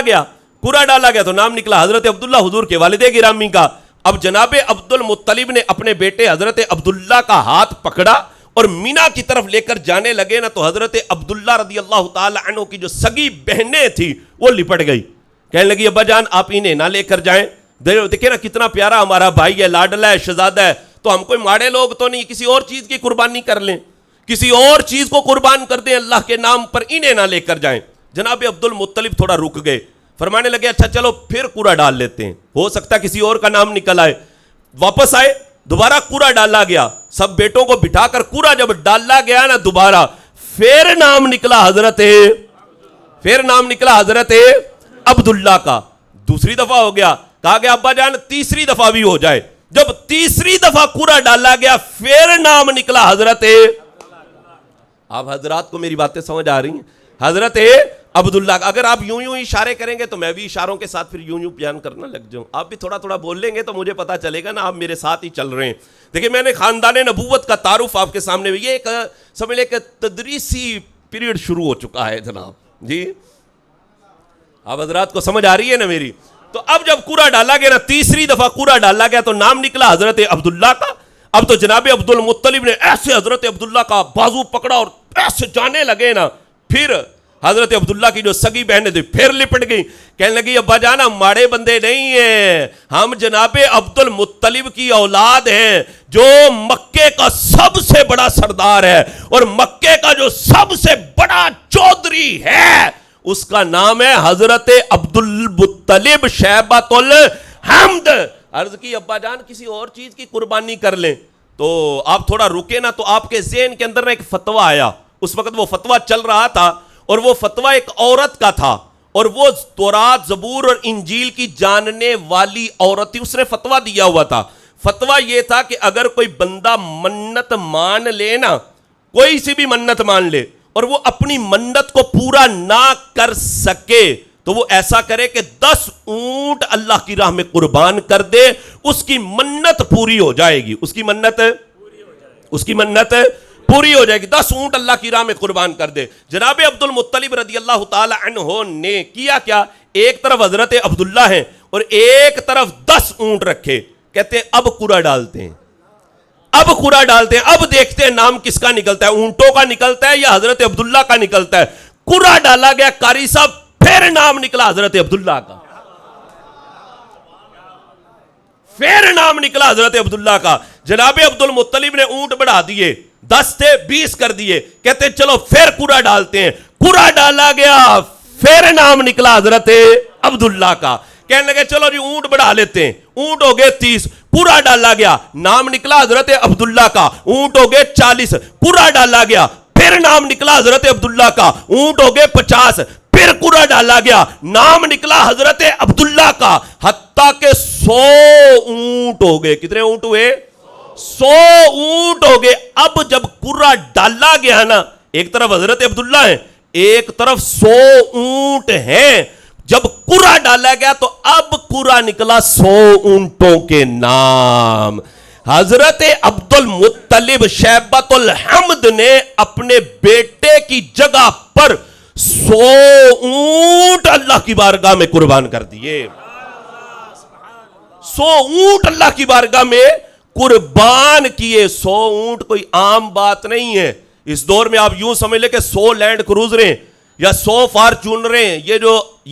گیا تو نام نکلا حضرت عبداللہ حضور کے والد گرامی کا. اب جناب عبد المطلب نے اپنے بیٹے حضرت عبداللہ کا ہاتھ پکڑا اور مینا کی طرف لے کر جانے لگے نا، تو حضرت عبداللہ رضی اللہ تعالی عنہ کی جو سگی بہنیں تھی وہ لپٹ گئی، کہنے لگی ابا جان آپ انہیں نہ لے کر جائیں، دیکھیں نا کتنا پیارا ہمارا بھائی ہے، لاڈلا ہے، شہزادہ ہے، تو ہم کوئی ماڑے لوگ تو نہیں، کسی اور چیز کی قربانی کر لیں، کسی اور چیز کو قربان کر دیں اللہ کے نام پر، انہیں نہ لے کر جائیں. جناب عبد المطلب تھوڑا رک گئے، فرمانے لگے اچھا چلو پھر قرہ ڈال لیتے ہیں، ہو سکتا ہے کسی اور کا نام نکل آئے. واپس آئے، دوبارہ قرہ ڈالا گیا، سب بیٹوں کو بٹھا کر قرہ جب ڈالا گیا نا دوبارہ، پھر نام نکلا حضرت عبداللہ کا. دوسری دفعہ ہو گیا، کہا گیا ابا جان تیسری دفعہ بھی ہو جائے. جب تیسری دفعہ قرہ ڈالا گیا پھر نام نکلا حضرت، آپ حضرات کو میری باتیں سمجھ آ رہی ہیں، حضرت عبداللہ. اگر آپ یوں اشارے کریں گے تو میں بھی اشاروں کے ساتھ پھر یوں بیان کرنا لگ جاؤں، آپ بھی تھوڑا تھوڑا بول لیں گے تو مجھے پتا چلے گا نا آپ میرے ساتھ ہی چل رہے ہیں. دیکھیں میں نے خاندان نبوت کا تعارف آپ کے سامنے، یہ ایک سمجھ لیں کہ تدریسی پیریڈ شروع ہو چکا ہے جناب جی، آپ حضرات کو سمجھ آ رہی ہے نا میری. تو اب جب قرہ ڈالا گیا نا، تیسری دفعہ قرہ ڈالا گیا تو نام نکلا حضرت عبداللہ کا. اب تو جناب عبد المطلب نے ایسے حضرت عبداللہ کا بازو پکڑا اور ایسے جانے لگے نا، پھر حضرت عبداللہ کی جو سگی بہنیں تھی پھر لپٹ گئی، کہنے لگی ابا جانا ماڑے بندے نہیں ہیں، ہم جناب عبد المطلب کی اولاد ہیں، جو مکے کا سب سے بڑا سردار ہے اور مکے کا جو سب سے بڑا چودھری ہے اس کا نام ہے حضرت عبد المطلب شیبۃ الحمد. عرض کی ابا جان کسی اور چیز کی قربانی کر لیں. تو آپ تھوڑا رکے نا، تو آپ کے ذہن کے اندر ایک فتویٰ آیا. اس وقت وہ فتویٰ چل رہا تھا اور وہ فتویٰ ایک عورت کا تھا، اور وہ تورات، زبور اور انجیل کی جاننے والی عورت تھی، اس نے فتویٰ دیا ہوا تھا. فتویٰ یہ تھا کہ اگر کوئی بندہ منت مان لے نا، کوئی سی بھی منت مان لے، اور وہ اپنی منت کو پورا نہ کر سکے تو وہ ایسا کرے کہ 10 اونٹ اللہ کی راہ میں قربان کر دے، اس کی منت پوری ہو جائے گی، اس کی منت پوری ہو جائے گی. 10 اونٹ اللہ کی راہ میں قربان کر دے. جناب عبد المطلب رضی اللہ تعالی عنہ نے کیا ایک طرف حضرت عبداللہ ہیں اور ایک طرف 10 اونٹ رکھے. کہتے ہیں اب قرہ ڈالتے ہیں، اب دیکھتے ہیں نام کس کا نکلتا ہے، اونٹوں کا نکلتا ہے یا حضرت عبداللہ کا نکلتا ہے. قرہ ڈالا گیا، قاری صاحب پھر نام نکلا حضرت عبداللہ کا، پھر نام نکلا حضرت عبداللہ کا. جناب عبد المطلب نے اونٹ بڑھا دیے، 10 تھے 20 کر دیے. کہتے چلو پھر قرہ ڈالتے ہیں. قرہ ڈالا گیا، پھر نام نکلا حضرت عبداللہ کا. کہنے لگے چلو جی اونٹ بڑھا لیتے ہیں، اونٹ ہو گئے 30. قرہ ڈالا گیا، نام نکلا حضرت عبداللہ کا، اونٹ ہو گئے 40. قرہ ڈالا گیا، پھر نام نکلا حضرت عبداللہ کا، اونٹ ہو گئے 50. پھر قرہ ڈالا گیا، نام نکلا حضرت عبداللہ کا، حتیٰ کہ 100 اونٹ ہو گئے. کتنے اونٹ ہوئے؟ 100 اونٹ ہو گئے. اب جب قرہ ڈالا گیا نا، ایک طرف حضرت عبداللہ ہیں، ایک طرف 100 اونٹ ہیں. جب قرہ ڈالا گیا تو اب قرہ نکلا 100 اونٹوں کے نام. حضرت عبد المطلب شیبۃ الحمد نے اپنے بیٹے کی جگہ پر 100 اونٹ اللہ کی بارگاہ میں قربان کر دیے. 100 اونٹ اللہ کی بارگاہ میں قربان کیے. 100 اونٹ کوئی عام بات نہیں ہے. اس دور میں آپ یوں سمجھ لیں کہ 100 لینڈ کروزریں یا 100 فارچونریں، یہ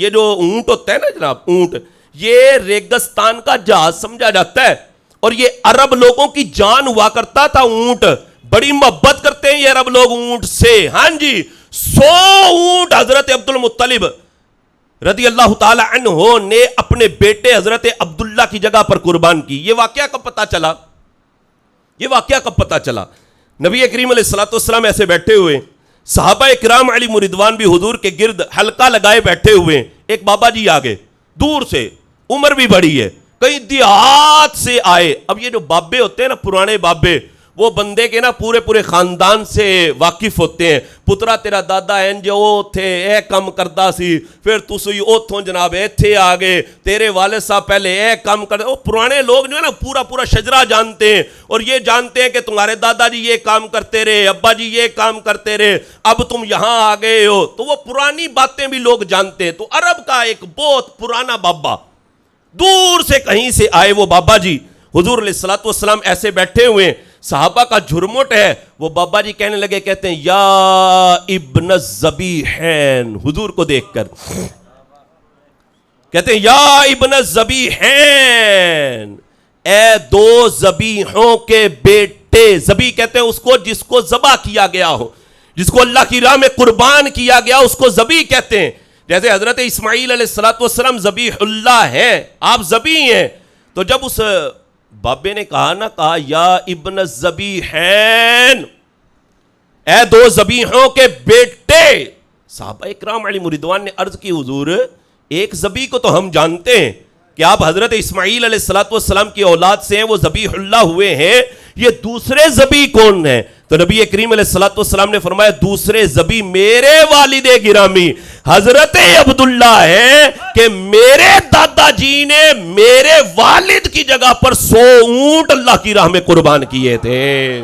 جو اونٹ ہوتا ہے نا جناب، اونٹ یہ ریگستان کا جہاز سمجھا جاتا ہے، اور یہ عرب لوگوں کی جان ہوا کرتا تھا. اونٹ بڑی محبت کرتے ہیں یہ عرب لوگ اونٹ سے. ہاں جی، 100 اونٹ حضرت عبد المطلب رضی اللہ تعالی عنہ نے اپنے بیٹے حضرت عبداللہ کی جگہ پر قربان کی. یہ واقعہ کب پتا چلا؟ نبی کریم علیہ السلام ایسے بیٹھے ہوئے، صحابہ اکرام علی مردوان بھی حضور کے گرد حلقہ لگائے بیٹھے ہوئے. ایک بابا جی آگے دور سے، عمر بھی بڑی ہے، کئی دیہات سے آئے. اب یہ جو بابے ہوتے ہیں نا, پرانے بابے, وہ بندے کے نا پورے پورے خاندان سے واقف ہوتے ہیں. پترا تیرا دادا این جو تھے اے کم کردا سی, پھر تسی اوتھوں جناب ایتھے آ گئے, تیرے والد صاحب پہلے اے کم کرتے. وہ پرانے لوگ جو ہے نا پورا پورا شجرہ جانتے ہیں, اور یہ جانتے ہیں کہ تمہارے دادا جی یہ کام کرتے رہے, ابا جی یہ کام کرتے رہے, اب تم یہاں آ گئے ہو. تو وہ پرانی باتیں بھی لوگ جانتے ہیں. تو عرب کا ایک بہت پرانا بابا, دور سے کہیں سے آئے وہ بابا جی, حضور علیہ الصلوۃ والسلام ایسے بیٹھے ہوئے ہیں, صحابہ کا جھرمٹ ہے. وہ بابا جی کہنے لگے, کہتے ہیں یا ابن الذبیحین, حضور کو دیکھ کر کہتے ہیں یا ابن الذبیحین, اے دو ذبیحوں کے بیٹے. ذبیح کہتے ہیں اس کو جس کو ذبح کیا گیا ہو, جس کو اللہ کی راہ میں قربان کیا گیا, اس کو ذبیح کہتے ہیں. جیسے حضرت اسماعیل علیہ الصلوۃ والسلام ذبیح اللہ ہے, آپ ذبیح ہیں. تو جب اس بابے نے کہا نا, کہا یا ابن الذبیحین, اے دو ذبیحوں کے بیٹے, صحابہ اکرام علیہم رضوان نے عرض کی, حضور ایک ذبیح کو تو ہم جانتے ہیں کہ آپ حضرت اسماعیل علیہ الصلوۃ والسلام کی اولاد سے ہیں, وہ ذبیح اللہ ہوئے ہیں, یہ دوسرے ذبیح کون ہیں؟ تو نبی کریم علیہ الصلوۃ والسلام نے فرمایا, دوسرے ذبیح میرے والد گرامی حضرت عبداللہ ہے کہ میرے دادا جی نے میرے والد کی جگہ پر 100 اونٹ اللہ کی راہ میں قربان کیے تھے.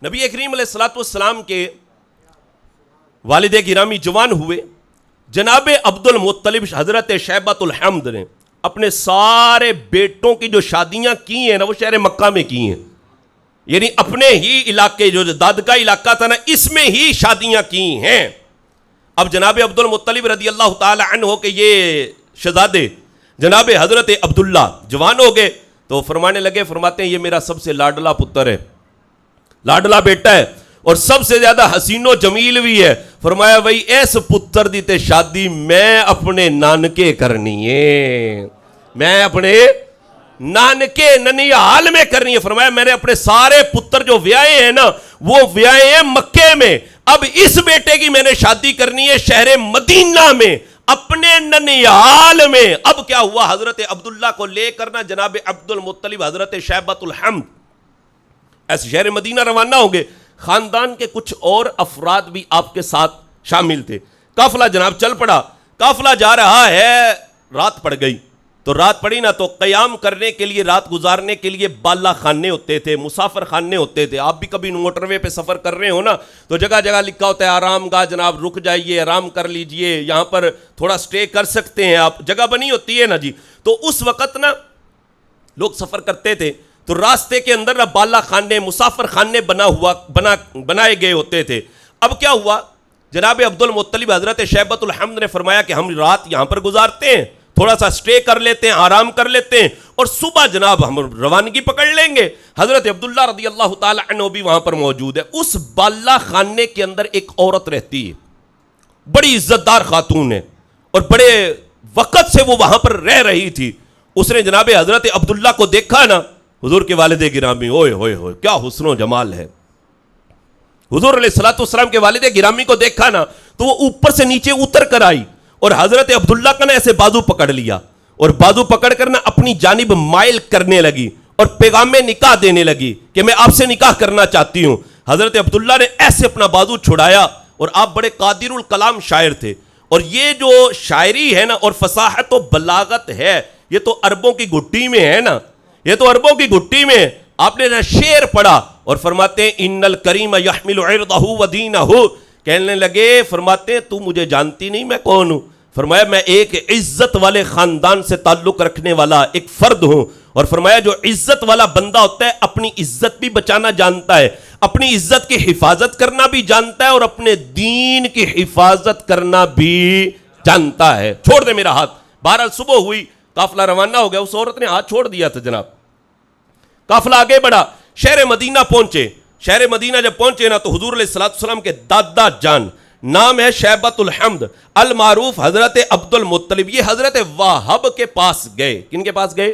نبی کریم علیہ الصلوۃ والسلام کے والد گرامی جوان ہوئے. جناب عبد المطلب حضرت شیبۃ الحمد نے اپنے سارے بیٹوں کی جو شادیاں کی ہیں نا, وہ شہر مکہ میں کی ہیں. یعنی اپنے ہی علاقے, جو داد کا علاقہ تھا نا, اس میں ہی شادیاں کی ہیں. اب جناب عبد المطلب رضی اللہ تعالی عنہ کے یہ شہزادے جناب حضرت عبداللہ جوان ہو گئے, تو فرمانے لگے, فرماتے ہیں یہ میرا سب سے لاڈلا پتر ہے, لاڈلا بیٹا ہے, اور سب سے زیادہ حسین و جمیل بھی ہے. فرمایا بھائی ایس پتر دی تے شادی میں اپنے نانکے کرنی ہے, میں اپنے نانکے ننیال میں کرنی ہے. فرمایا میں نے اپنے سارے پتر جو ویائے ہیں نا, وہ ویائے ہیں مکے میں, اب اس بیٹے کی میں نے شادی کرنی ہے شہر مدینہ میں, اپنے ننیال میں. اب کیا ہوا, حضرت عبداللہ کو لے کر نا جناب عبد المطلب حضرت شیبۃ الحمد ایسے شہر مدینہ روانہ ہوں گے. خاندان کے کچھ اور افراد بھی آپ کے ساتھ شامل تھے. قافلہ جناب چل پڑا, قافلہ جا رہا ہے, رات پڑ گئی. تو رات پڑی نا, تو قیام کرنے کے لیے, رات گزارنے کے لیے بالا خانے ہوتے تھے, مسافر خانے ہوتے تھے. آپ بھی کبھی موٹر وے پہ سفر کر رہے ہو نا, تو جگہ جگہ لکھا ہوتا ہے آرام گاہ, جناب رک جائیے, آرام کر لیجئے, یہاں پر تھوڑا سٹے کر سکتے ہیں آپ, جگہ بنی ہوتی ہے نا جی. تو اس وقت نا لوگ سفر کرتے تھے, تو راستے کے اندر نا بالا خانے, مسافر خانے بنائے گئے ہوتے تھے. اب کیا ہوا, جناب عبد المطلب حضرت شیبۃ الحمد نے فرمایا کہ ہم رات یہاں پر گزارتے ہیں, تھوڑا سا سٹے کر لیتے ہیں, آرام کر لیتے ہیں, اور صبح جناب ہم روانگی پکڑ لیں گے. حضرت عبداللہ رضی اللہ تعالی عنہ بھی وہاں پر موجود ہے. اس بالا خانے کے اندر ایک عورت رہتی ہے, بڑی عزت دار خاتون ہے, اور بڑے وقت سے وہ وہاں پر رہ رہی تھی. اس نے جناب حضرت عبداللہ کو دیکھا نا, حضور کے والد گرامی, اوئے ہوئے ہوئے کیا حسن و جمال ہے. حضور علیہ الصلوۃ والسلام کے والد گرامی کو دیکھا نا, تو وہ اوپر سے نیچے اتر کر آئی, اور حضرت عبداللہ کا نا ایسے بازو پکڑ لیا, اور بازو پکڑ کر نا اپنی جانب مائل کرنے لگی, اور پیغام نکاح دینے لگی کہ میں آپ سے نکاح کرنا چاہتی ہوں. حضرت عبداللہ نے ایسے اپنا بازو چھڑایا, اور آپ بڑے قادر الکلام شاعر تھے, اور یہ جو شاعری ہے نا, اور فصاحت و بلاغت ہے, یہ تو عربوں کی گھٹی میں ہے نا, یہ تو عربوں کی گھٹی میں. آپ نے نا شعر پڑھا, اور فرماتے ہیں ان الکریم یحمل عرضہ و دینہ, کہنے لگے, فرماتے ہیں تو مجھے جانتی نہیں میں کون ہوں. فرمایا میں ایک عزت والے خاندان سے تعلق رکھنے والا ایک فرد ہوں, اور فرمایا جو عزت والا بندہ ہوتا ہے اپنی عزت بھی بچانا جانتا ہے, اپنی عزت کی حفاظت کرنا بھی جانتا ہے, اور اپنے دین کی حفاظت کرنا بھی جانتا ہے. چھوڑ دے میرا ہاتھ. بہرحال صبح ہوئی, قافلہ روانہ ہو گیا. اس عورت نے ہاتھ چھوڑ دیا تھا جناب. قافلہ آگے بڑھا, شہر مدینہ پہنچے. شہر مدینہ جب پہنچے نا, تو حضور علیہ الصلوۃ والسلام کے دادا جان نام ہے شیبۃ الحمد المعروف حضرت عبد المطلب. یہ حضرت وہب کے پاس گئے. کن کے پاس گئے؟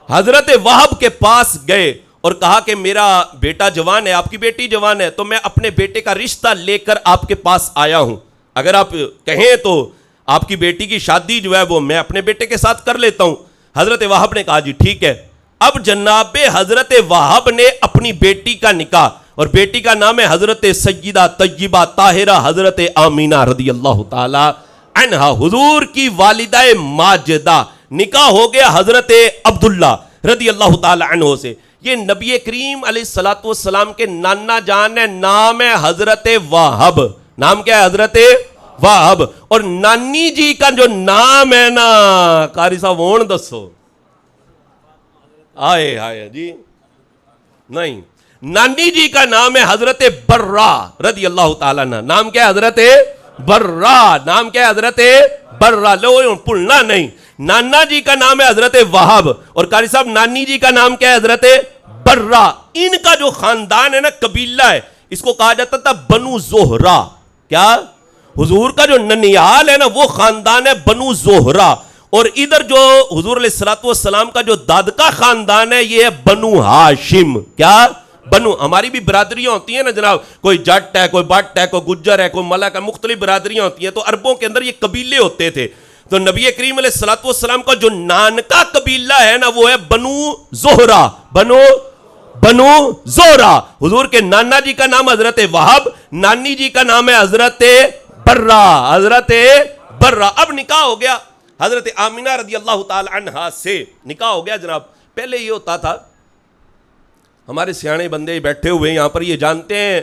حضرت وہب کے پاس گئے اور کہا کہ میرا بیٹا جوان ہے, آپ کی بیٹی جوان ہے, تو میں اپنے بیٹے کا رشتہ لے کر آپ کے پاس آیا ہوں. اگر آپ کہیں تو آپ کی بیٹی کی شادی جو ہے وہ میں اپنے بیٹے کے ساتھ کر لیتا ہوں. حضرت وہب نے کہا جی ٹھیک ہے. اب جناب حضرت وہب نے اپنی بیٹی کا نکاح, اور بیٹی کا نام ہے حضرت سیدہ طیبہ طاہرہ حضرت آمینہ رضی اللہ تعالی عنہا, حضور کی والدہ ماجدہ, نکاح ہو گیا حضرت عبداللہ رضی اللہ تعالی عنہ سے. یہ نبی کریم علیہ الصلوۃ والسلام کے نانا جان ہے, نام ہے حضرت وہب. نام کیا ہے؟ حضرت وہب. اور نانی جی کا جو نام ہے نا, قاری صاحب وون دسو. آئے آئے جی نہیں, نانی جی کا نام ہے حضرت برا رضی اللہ تعالیٰ عنہ. نام کیا ہے؟ حضرت برا. نام کیا ہے؟ حضرت برا. لو پلنا نہیں. نانا جی کا نام ہے حضرت وہب, اور قاری صاحب نانی جی کا نام کیا ہے؟ حضرت برا. ان کا جو خاندان ہے نا, قبیلہ ہے, اس کو کہا جاتا تھا بنو زہرہ. کیا؟ حضور کا جو ننیال ہے نا, وہ خاندان ہے بنو زہرہ. اور ادھر جو حضور علیہ الصلوۃ والسلام کا جو دادکا خاندان ہے, یہ ہے بنو ہاشم. کیا؟ بنو. ہماری بھی برادریاں ہوتی ہیں نا جناب, کوئی جٹ ہے, کوئی بٹ ہے, کوئی گجر ہے, کوئی ملک ہے, مختلف برادریاں ہوتی ہیں. تو عربوں کے اندر یہ قبیلے ہوتے تھے. تو نبی کریم علیہ الصلوۃ والسلام کا جو نانکا قبیلہ ہے نا, وہ ہے بنو زہرہ. بنو زہرہ. حضور کے نانا جی کا نام حضرت وہب, نانی جی کا نام ہے حضرت برا. حضرت برا. اب نکاح ہو گیا حضرت آمینہ رضی اللہ تعالی عنہا سے. نکاح ہو گیا جناب. پہلے یہ ہوتا تھا, ہمارے سیانے بندے بیٹھے ہوئے یہاں پر یہ جانتے ہیں,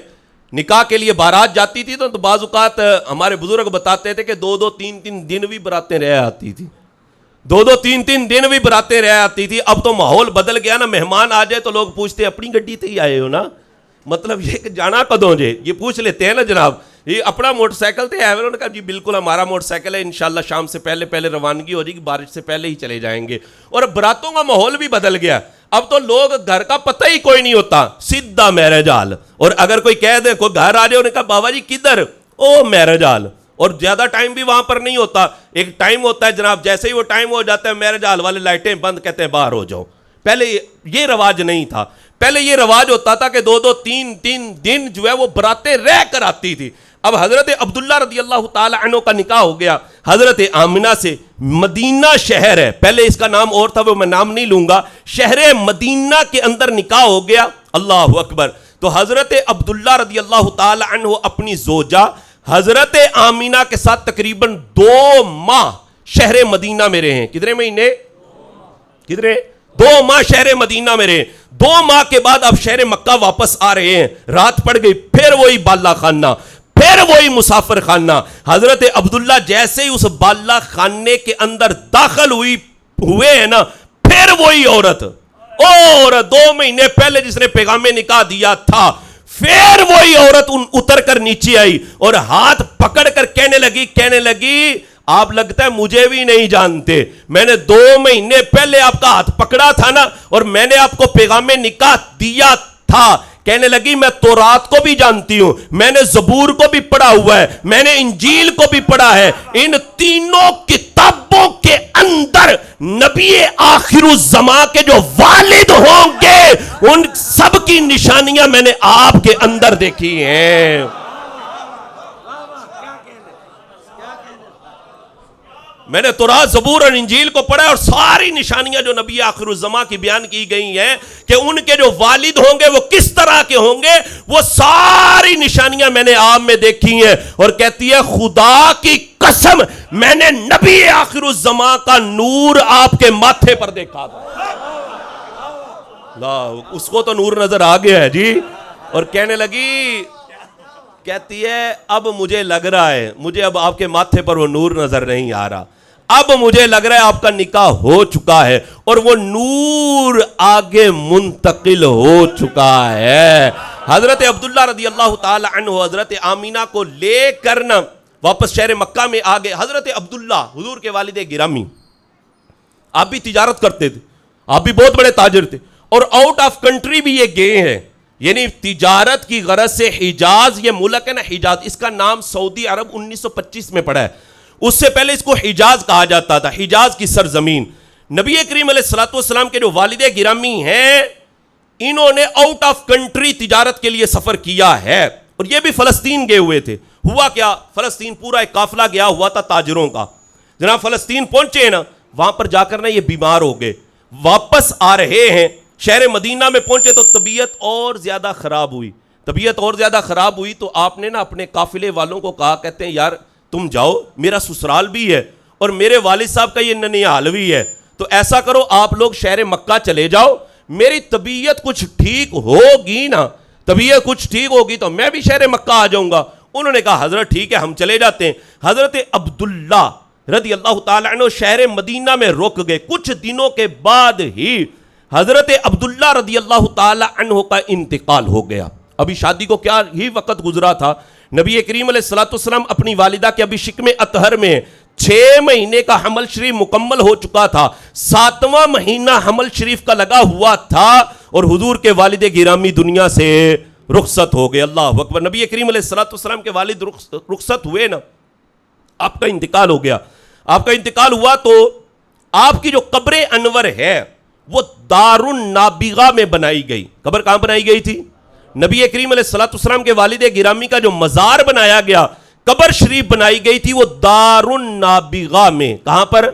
نکاح کے لیے بارات جاتی تھی تو بعض اوقات ہمارے بزرگ بتاتے تھے کہ 2-2 3-3 دن بھی براتیں رہ آتی تھی. 2-2 3-3 دن بھی براتیں رہ آتی تھی. اب تو ماحول بدل گیا نا, مہمان آ جائے تو لوگ پوچھتے ہیں اپنی گڈی تے ہی آئے ہو نا, مطلب یہ کہ جانا کدوں جے, یہ پوچھ لیتے ہیں نا جناب. یہ اپنا موٹر سائیکل تے ہے؟ انہوں نے کہا جی بالکل ہمارا موٹر سائیکل ہے, انشاءاللہ شام سے پہلے روانگی ہو جائے گی, بارش سے پہلے ہی چلے جائیں گے. اور براتوں کا ماحول بھی بدل گیا. اب تو لوگ گھر کا پتہ ہی کوئی نہیں ہوتا, سیدھا میرج ہال. اور اگر کوئی کہہ دے, کوئی گھر آ جائے, انہوں نے کہا بابا جی کدھر؟ او میرج ہال. اور زیادہ ٹائم بھی وہاں پر نہیں ہوتا. ایک ٹائم ہوتا ہے جناب, جیسے ہی وہ ٹائم ہو جاتا ہے میرج ہال والے لائٹیں بند, کہتے ہیں باہر ہو جاؤ. پہلے یہ رواج نہیں تھا. پہلے یہ رواج ہوتا تھا کہ 2-2 3-3 دن جو ہے وہ براتیں رہ کر آتی تھی. اب حضرت عبداللہ رضی اللہ تعالی عنہ کا نکاح ہو گیا حضرت آمنہ سے. مدینہ شہر ہے, پہلے اس کا نام اور تھا, وہ میں نام نہیں لوں گا. شہر مدینہ کے اندر نکاح ہو گیا. اللہ اکبر. تو حضرت عبداللہ رضی اللہ تعالی عنہ اپنی زوجہ حضرت آمینہ کے ساتھ تقریباً 2 ماہ شہر مدینہ میں رہے. کتنے مہینے؟ کتنے؟ 2 ماہ شہر مدینہ میں رہے. 2 ماہ کے بعد اب شہر مکہ واپس آ رہے ہیں. رات پڑ گئی, پھر وہی بالا خانہ, پھر وہی مسافر خانہ. حضرت عبداللہ جیسے ہی اس بالا خانے کے اندر داخل ہوئے ہیں نا, پھر وہی عورت, اور 2 مہینے پہلے جس نے پیغام نکاح دیا تھا, پھر وہی عورت اتر کر نیچے آئی اور ہاتھ پکڑ کر کہنے لگی آپ لگتا ہے مجھے بھی نہیں جانتے, میں نے 2 مہینے پہلے آپ کا ہاتھ پکڑا تھا نا, اور میں نے آپ کو پیغام نکاح دیا تھا. کہنے لگی میں تورات کو بھی جانتی ہوں, میں نے زبور کو بھی پڑھا ہوا ہے, میں نے انجیل کو بھی پڑھا ہے. ان تینوں کتابوں کے اندر نبی آخر الزمان کے جو والد ہوں گے ان سب کی نشانیاں میں نے آپ کے اندر دیکھی ہیں. میں نے تورات زبور اور انجیل کو پڑھا اور ساری نشانیاں جو نبی آخر الزمان کی بیان کی گئی ہیں کہ ان کے جو والد ہوں گے وہ کس طرح کے ہوں گے, وہ ساری نشانیاں میں نے آپ میں دیکھی ہیں. اور کہتی ہے خدا کی قسم میں نے نبی آخر الزمان کا نور آپ کے ماتھے پر دیکھا تھا. اس کو تو نور نظر آ گیا ہے جی. اور کہنے لگی, کہتی ہے اب مجھے لگ رہا ہے, مجھے اب آپ کے ماتھے پر وہ نور نظر نہیں آ رہا, اب مجھے لگ رہا ہے آپ کا نکاح ہو چکا ہے اور وہ نور آگے منتقل ہو چکا ہے. حضرت عبداللہ رضی اللہ تعالی عنہ حضرت آمینہ کو لے کر نا واپس شہر مکہ میں آ گئے. حضرت عبداللہ حضور کے والد گرامی, آپ بھی تجارت کرتے تھے, آپ بھی بہت بڑے تاجر تھے, اور آؤٹ آف کنٹری بھی یہ گئے ہیں. یعنی تجارت کی غرض سے حجاز، یہ ملک ہے نا حجاز، اس کا نام سعودی عرب 1925 میں پڑا ہے، اس سے پہلے اس کو حجاز کہا جاتا تھا، حجاز کی سرزمین۔ نبی کریم علیہ الصلوۃ والسلام کے جو والد گرامی ہیں، انہوں نے آؤٹ آف کنٹری تجارت کے لیے سفر کیا ہے، اور یہ بھی فلسطین گئے ہوئے تھے۔ ہوا کیا، فلسطین پورا ایک قافلہ گیا ہوا تھا تاجروں کا، جناب فلسطین پہنچے نا، وہاں پر جا کر نا یہ بیمار ہو گئے، واپس آ رہے ہیں، شہر مدینہ میں پہنچے تو طبیعت اور زیادہ خراب ہوئی، تو آپ نے نا اپنے قافلے والوں کو کہا، کہتے ہیں یار تم جاؤ، میرا سسرال بھی ہے اور میرے والد صاحب کا یہ ننیال بھی ہے، تو ایسا کرو آپ لوگ شہر مکہ چلے جاؤ، میری طبیعت کچھ ٹھیک ہوگی نا، طبیعت کچھ ٹھیک ہوگی تو میں بھی شہر مکہ آ جاؤں گا۔ انہوں نے کہا حضرت ٹھیک ہے ہم چلے جاتے ہیں۔ حضرت عبداللہ رضی اللہ تعالیٰ عنہ شہر مدینہ میں رک گئے، کچھ دنوں کے بعد ہی حضرت عبداللہ رضی اللہ تعالیٰ عنہ کا انتقال ہو گیا۔ ابھی شادی کو کیا ہی وقت گزرا تھا، نبی کریم علیہ الصلوۃ والسلام اپنی والدہ کے ابھی شکم اطہر میں 6 مہینے کا حمل شریف مکمل ہو چکا تھا، 7واں مہینہ حمل شریف کا لگا ہوا تھا، اور حضور کے والد گرامی دنیا سے رخصت ہو گئے۔ اللہ اکبر۔ نبی کریم علیہ الصلوۃ والسلام کے والد رخصت ہوئے نا، آپ کا انتقال ہو گیا۔ آپ کا انتقال ہوا تو آپ کی جو قبر انور ہے وہ دار النابغہ میں بنائی گئی۔ قبر کہاں بنائی گئی تھی؟ نبی کریم علیہ الصلوۃ والسلام کے والد گرامی کا جو مزار بنایا گیا، قبر شریف بنائی گئی تھی، وہ دار النابغہ میں۔ کہاں پر؟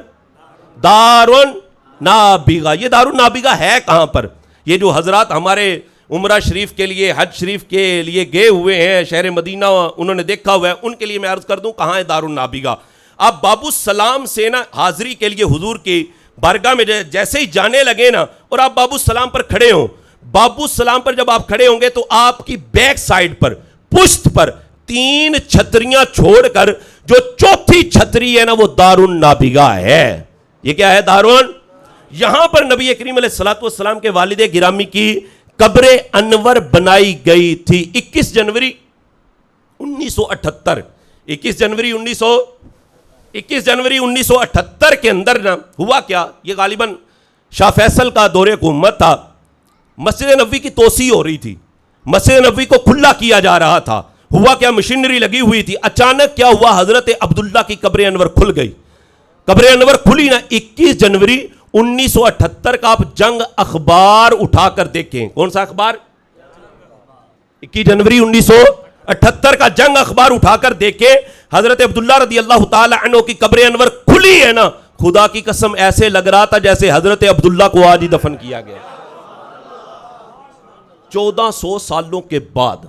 دار النابغہ۔ یہ دار النابغہ ہے کہاں پر؟ یہ جو حضرات ہمارے عمرہ شریف کے لیے، حج شریف کے لیے گئے ہوئے ہیں شہر مدینہ، انہوں نے دیکھا ہوا ہے، ان کے لیے میں عرض کر دوں کہاں ہے دار النابغہ۔ آپ باب السلام سے نا حاضری کے لیے حضور کی بارگاہ میں جیسے ہی جانے لگے نا، اور آپ باب السلام پر کھڑے ہوں، باب السلام پر جب آپ کھڑے ہوں گے تو آپ کی بیک سائڈ پر، پشت پر 3 چھتریاں چھوڑ کر جو چوتھی چھتری ہے نا وہ دار النابغہ ہے۔ یہ کیا ہے؟ دار النابغہ۔ یہاں پر نبی کریم علیہ الصلوۃ والسلام کے والد گرامی کی قبر انور بنائی گئی تھی۔ 21 جنوری 1978 21 جنوری 1978 کے اندر نا ہوا کیا، یہ غالباً شاہ فیصل کا دور حکومت تھا، مسجد نبوی کی توسیع ہو رہی تھی، مسجد نبوی کو کھلا کیا جا رہا تھا۔ ہوا کیا، مشینری لگی ہوئی تھی، اچانک کیا ہوا، حضرت عبداللہ کی قبر انور کھل گئی۔ قبر انور کھلی نا 21 جنوری 1978 کا، آپ جنگ اخبار اٹھا کر دیکھیں۔ کون سا اخبار؟ 21 جنوری 1978 کا جنگ اخبار اٹھا کر دیکھیں، حضرت عبداللہ رضی اللہ تعالی عنہ کی قبر انور کھلی ہے نا، خدا کی قسم ایسے لگ رہا تھا جیسے حضرت عبداللہ کو آج ہی دفن کیا گیا۔ 1400 سالوں کے بعد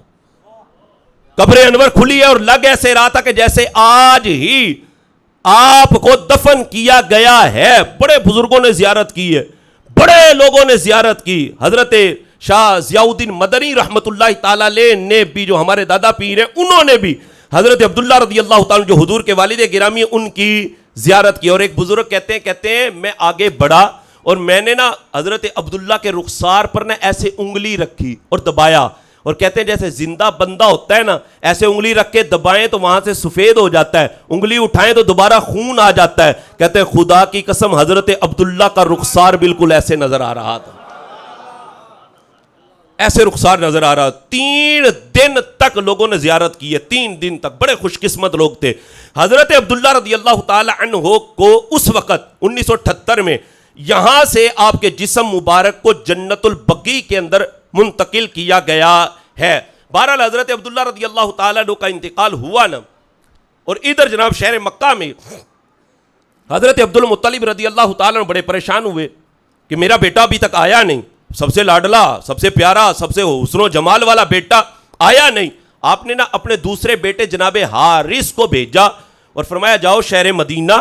قبر انور کھلی ہے، اور لگ ایسے رہا تھا کہ جیسے آج ہی آپ کو دفن کیا گیا ہے۔ بڑے بزرگوں نے زیارت کی ہے، بڑے لوگوں نے زیارت کی۔ حضرت شاہ ضیاء الدین مدنی رحمت اللہ تعالی علیہ نے بھی، جو ہمارے دادا پیر ہیں، انہوں نے بھی حضرت عبداللہ رضی اللہ تعالی جو حضور کے والد گرامی ان کی زیارت کی۔ اور ایک بزرگ کہتے ہیں میں آگے بڑھا اور میں نے نا حضرت عبداللہ کے رخسار پر نا ایسے انگلی رکھی اور دبایا، اور کہتے ہیں جیسے زندہ بندہ ہوتا ہے نا، ایسے انگلی رکھ کے دبائیں تو وہاں سے سفید ہو جاتا ہے، انگلی اٹھائیں تو دوبارہ خون آ جاتا ہے۔ کہتے ہیں خدا کی قسم حضرت عبداللہ کا رخسار بالکل ایسے نظر آ رہا تھا، ایسے رخسار نظر آ رہا۔ 3 دن تک لوگوں نے زیارت کی ہے، 3 دن تک، بڑے خوش قسمت لوگ تھے۔ حضرت عبداللہ رضی اللہ تعالی عنہ کو اس وقت 1978 میں یہاں سے آپ کے جسم مبارک کو جنت البقیع کے اندر منتقل کیا گیا ہے۔ بہرحال حضرت عبداللہ رضی اللہ تعالیٰ عنہ کا انتقال ہوا نا، اور ادھر جناب شہر مکہ میں حضرت عبد المطلب رضی اللہ تعالیٰ عنہ بڑے پریشان ہوئے کہ میرا بیٹا ابھی تک آیا نہیں، سب سے لاڈلا، سب سے پیارا، سب سے حسن و جمال والا بیٹا آیا نہیں۔ آپ نے نا اپنے دوسرے بیٹے جناب حارث کو بھیجا اور فرمایا جاؤ شہر مدینہ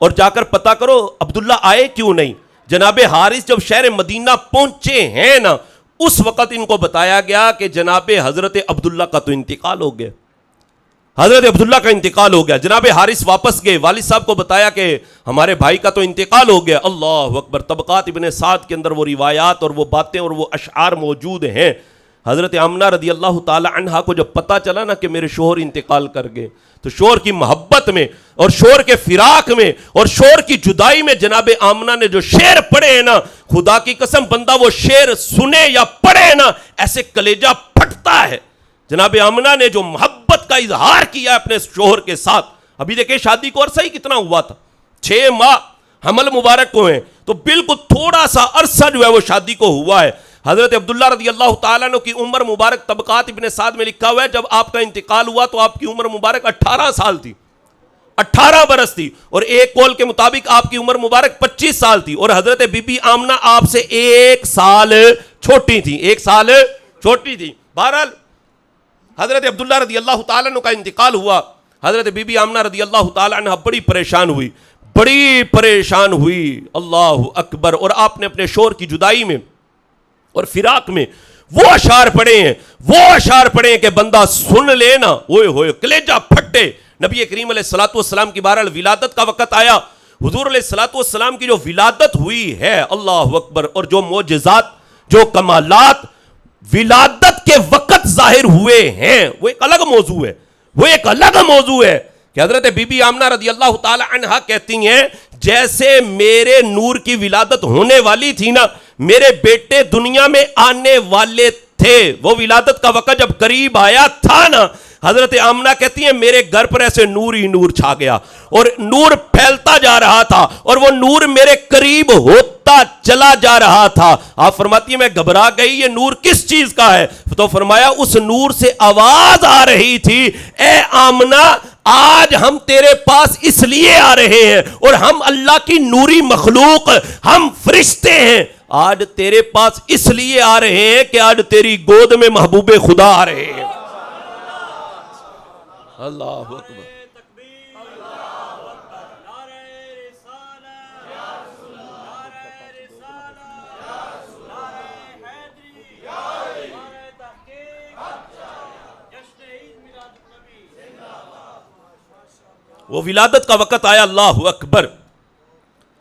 اور جا کر پتہ کرو عبداللہ آئے کیوں نہیں۔ جناب حارث جب شہر مدینہ پہنچے ہیں نا، اس وقت ان کو بتایا گیا کہ جناب حضرت عبداللہ کا تو انتقال ہو گیا، حضرت عبداللہ کا انتقال ہو گیا۔ جناب حارث واپس گئے، والد صاحب کو بتایا کہ ہمارے بھائی کا تو انتقال ہو گیا۔ اللہ اکبر۔ طبقات ابن سعد کے اندر وہ روایات اور وہ باتیں اور وہ اشعار موجود ہیں۔ حضرت آمنہ رضی اللہ تعالی عنہا کو جب پتہ چلا نا کہ میرے شوہر انتقال کر گئے، تو شوہر کی محبت میں اور شوہر کے فراق میں اور شوہر کی جدائی میں جناب آمنہ نے جو شعر پڑھے ہیں نا، خدا کی قسم بندہ وہ شعر سنے یا پڑھے نا ایسے کلیجہ پھٹتا ہے۔ جناب آمنہ نے جو محبت کا اظہار کیا اپنے شوہر کے ساتھ، ابھی دیکھیں شادی کو عرصہ ہی کتنا ہوا تھا، 6 ماہ حمل مبارک کو ہیں، تو بالکل تھوڑا سا عرصہ جو ہے وہ شادی کو ہوا ہے۔ حضرت عبداللہ رضی اللہ تعالیٰ عنہ کی عمر مبارک طبقات ابن سعد میں لکھا ہوا ہے جب آپ کا انتقال ہوا تو آپ کی عمر مبارک 18 سال تھی، 18 برس تھی، اور ایک قول کے مطابق آپ کی عمر مبارک 25 سال تھی، اور حضرت بی بی آمنہ آپ سے 1 سال چھوٹی تھی، 1 سال چھوٹی تھی۔ بہرحال حضرت عبداللہ رضی اللہ تعالیٰ عنہ کا انتقال ہوا، حضرت بی بی آمنہ رضی اللہ تعالیٰ عنہ بڑی پریشان ہوئی، بڑی پریشان ہوئی، اللہ اکبر، اور آپ نے اپنے شوہر کی جدائی میں اور فراق میں وہ اشعار پڑھے ہیں کہ بندہ سن لے نا، اوئے ہوئے کلیجہ پھٹے۔ نبی کریم علیہ الصلوۃ والسلام کی بہرحال ولادت کا وقت آیا، حضور علیہ الصلوۃ والسلام کی جو ولادت ہوئی ہے، اللہ اکبر، اور جو معجزات جو کمالات ولادت کے وقت ظاہر ہوئے ہیں وہ ایک الگ موضوع ہے کہ حضرت بی بی آمنہ رضی اللہ تعالی عنہا کہتی ہیں جیسے میرے نور کی ولادت ہونے والی تھی نا، میرے بیٹے دنیا میں آنے والے تھے، وہ ولادت کا وقت جب قریب آیا تھا نا، حضرت آمنہ کہتی ہیں میرے گھر پر ایسے نور ہی نور چھا گیا، اور نور پھیلتا جا رہا تھا، اور وہ نور میرے قریب ہوتا چلا جا رہا تھا۔ آپ فرماتی ہیں میں گھبرا گئی، یہ نور کس چیز کا ہے؟ تو فرمایا اس نور سے آواز آ رہی تھی، اے آمنہ آج ہم تیرے پاس اس لیے آ رہے ہیں، اور ہم اللہ کی نوری مخلوق، ہم فرشتے ہیں، آج تیرے پاس اس لیے آ رہے ہیں کہ آج تیری گود میں محبوب خدا آ رہے ہیں۔ اللہ اکبر، وہ ولادت کا وقت آیا، اللہ اکبر،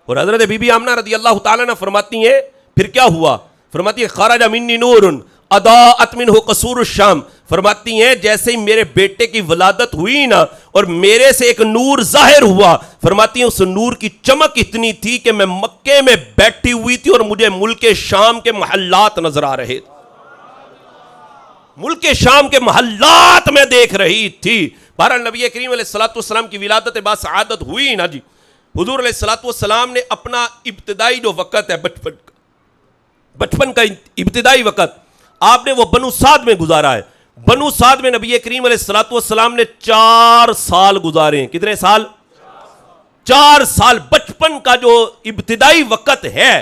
اور حضرت بی بی آمنہ رضی اللہ تعالیٰ عنہ فرماتی ہیں پھر کیا ہوا؟ فرماتی ہے خرج منی نور اضاءت منہ قصور الشام، فرماتی ہیں جیسے ہی میرے بیٹے کی ولادت ہوئی نا اور میرے سے ایک نور ظاہر ہوا، فرماتی ہیں اس نور کی چمک اتنی تھی کہ میں مکے میں بیٹھی ہوئی تھی اور مجھے ملک شام کے محلات نظر آ رہے تھے، ملک شام کے محلات میں دیکھ رہی تھی۔ بہرحال نبی کریم علیہ الصلوۃ والسلام کی ولادت با سعادت ہوئی نا جی، حضور علیہ الصلوۃ والسلام نے اپنا ابتدائی جو وقت ہے بچپن کا ابتدائی وقت آپ نے وہ بنو سعد میں گزارا ہے۔ بنو سعد میں نبی کریم علیہ الصلوۃ والسلام نے 4 سال گزارے ہیں۔ کتنے سال؟ 4 سال۔ بچپن کا جو ابتدائی وقت ہے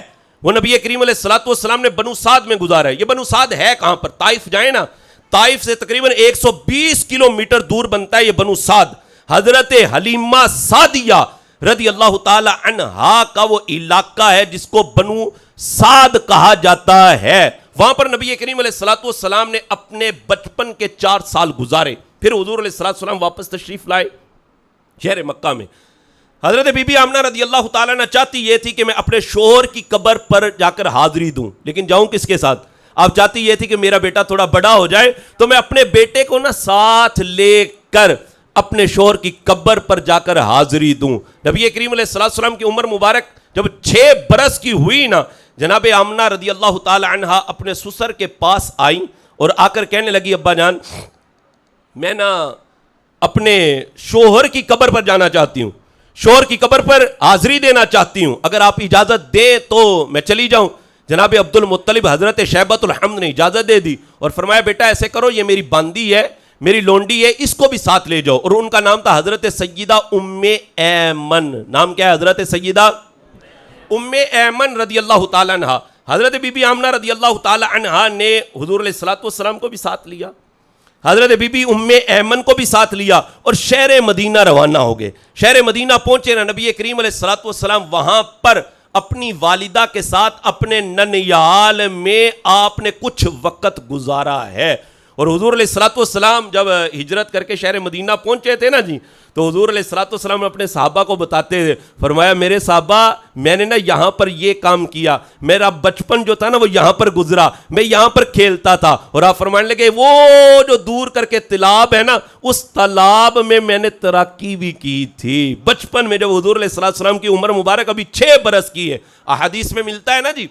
وہ نبی کریم علیہ الصلوۃ والسلام نے بنو سعد میں گزارا ہے۔ یہ بنو سعد ہے کہاں پر؟ طائف جائیں نا، طائف سے تقریباً 120 کلومیٹر دور بنتا ہے یہ بنو سعد۔ حضرت حلیمہ سعدیہ رضی اللہ تعالی عنہا کا وہ علاقہ ہے جس کو بنو سعد کہا جاتا ہے، وہاں پر نبی کریم علیہ الصلوۃ والسلام نے اپنے بچپن کے 4 سال گزارے۔ پھر حضور علیہ الصلوۃ والسلام واپس تشریف لائے شہر مکہ میں۔ حضرت بی بی آمنہ رضی اللہ تعالیٰ عنہ چاہتی یہ تھی کہ میں اپنے شوہر کی قبر پر جا کر حاضری دوں، لیکن جاؤں کس کے ساتھ؟ آپ چاہتی یہ تھی کہ میرا بیٹا تھوڑا بڑا ہو جائے تو میں اپنے بیٹے کو نا ساتھ لے کر اپنے شوہر کی قبر پر جا کر حاضری دوں۔ نبی کریم علیہ الصلوۃ والسلام کی عمر مبارک جب 6 برس کی ہوئی نا، جناب آمنہ رضی اللہ تعالی عنہا اپنے سسر کے پاس آئیں اور آ کر کہنے لگی ابا جان میں نا اپنے شوہر کی قبر پر جانا چاہتی ہوں، شوہر کی قبر پر حاضری دینا چاہتی ہوں، اگر آپ اجازت دیں تو میں چلی جاؤں۔ جناب عبد المطلب حضرت شیبۃ الحمد نے اجازت دے دی اور فرمایا بیٹا ایسے کرو، یہ میری باندی ہے، میری لونڈی ہے، اس کو بھی ساتھ لے جاؤ۔ اور ان کا نام تھا حضرت سیدہ ام ایمن۔ نام کیا ہے؟ حضرت سیدہ ام ایمن رضی اللہ تعالیٰ عنہ۔ حضرت بی بی آمنہ رضی اللہ تعالیٰ عنہ نے حضور علیہ الصلوۃ والسلام کو بھی ساتھ لیا، حضرت بی بی ام ایمن کو بھی ساتھ لیا اور شہر مدینہ روانہ ہو گئے۔ شہر مدینہ پہنچے نا، نبی کریم علیہ الصلوۃ والسلام وہاں پر اپنی والدہ کے ساتھ اپنے ننیال میں آپ نے کچھ وقت گزارا ہے، اور حضور علیہ الصلوۃ والسلام جب ہجرت کر کے شہر مدینہ پہنچے تھے نا جی، تو حضور علیہ الصلوۃ والسلام اپنے صحابہ کو بتاتے تھے، فرمایا میرے صحابہ میں نے نا یہاں پر یہ کام کیا، میرا بچپن جو تھا نا وہ یہاں پر گزرا، میں یہاں پر کھیلتا تھا. اور آپ فرمانے لگے وہ جو دور کر کے تالاب ہے نا، اس تالاب میں نے تیراکی بھی کی تھی بچپن میں. جب حضور علیہ الصلوۃ والسلام کی عمر مبارک ابھی 6 برس کی ہے، احادیث میں ملتا ہے نا جی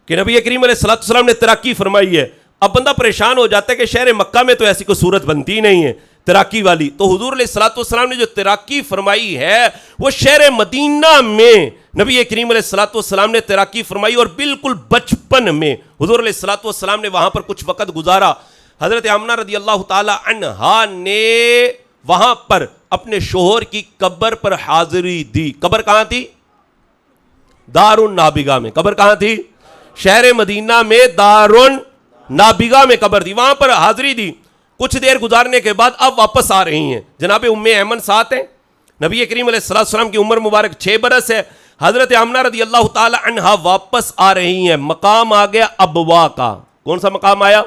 کہ نبی کریم علیہ الصلوۃ والسلام نے تیراکی فرمائی ہے. اب بندہ پریشان ہو جاتا ہے کہ شہر مکہ میں تو ایسی کوئی صورت بنتی نہیں ہے تیراکی والی، تو حضور علیہ الصلوۃ والسلام نے جو تیراکی فرمائی ہے وہ شہر مدینہ میں نبی کریم علیہ الصلوۃ والسلام نے تیراکی فرمائی، اور بالکل بچپن میں حضور علیہ الصلوۃ والسلام نے وہاں پر کچھ وقت گزارا. حضرت آمنہ رضی اللہ تعالی عنہا نے وہاں پر اپنے شوہر کی قبر پر حاضری دی. قبر کہاں تھی؟ دار النابغہ میں. قبر کہاں تھی؟ شہر مدینہ میں دار النابغہ میں قبر تھی، وہاں پر حاضری دی. کچھ دیر گزارنے کے بعد اب واپس آ رہی ہیں. جناب ام ایمن ساتھ ہیں. نبی کریم علیہ الصلوۃ والسلام کی عمر مبارک 6 برس ہے. حضرت آمنہ رضی اللہ تعالی عنہا واپس آ رہی ہیں. مقام آ گیا ابوا کا. کون سا مقام آیا؟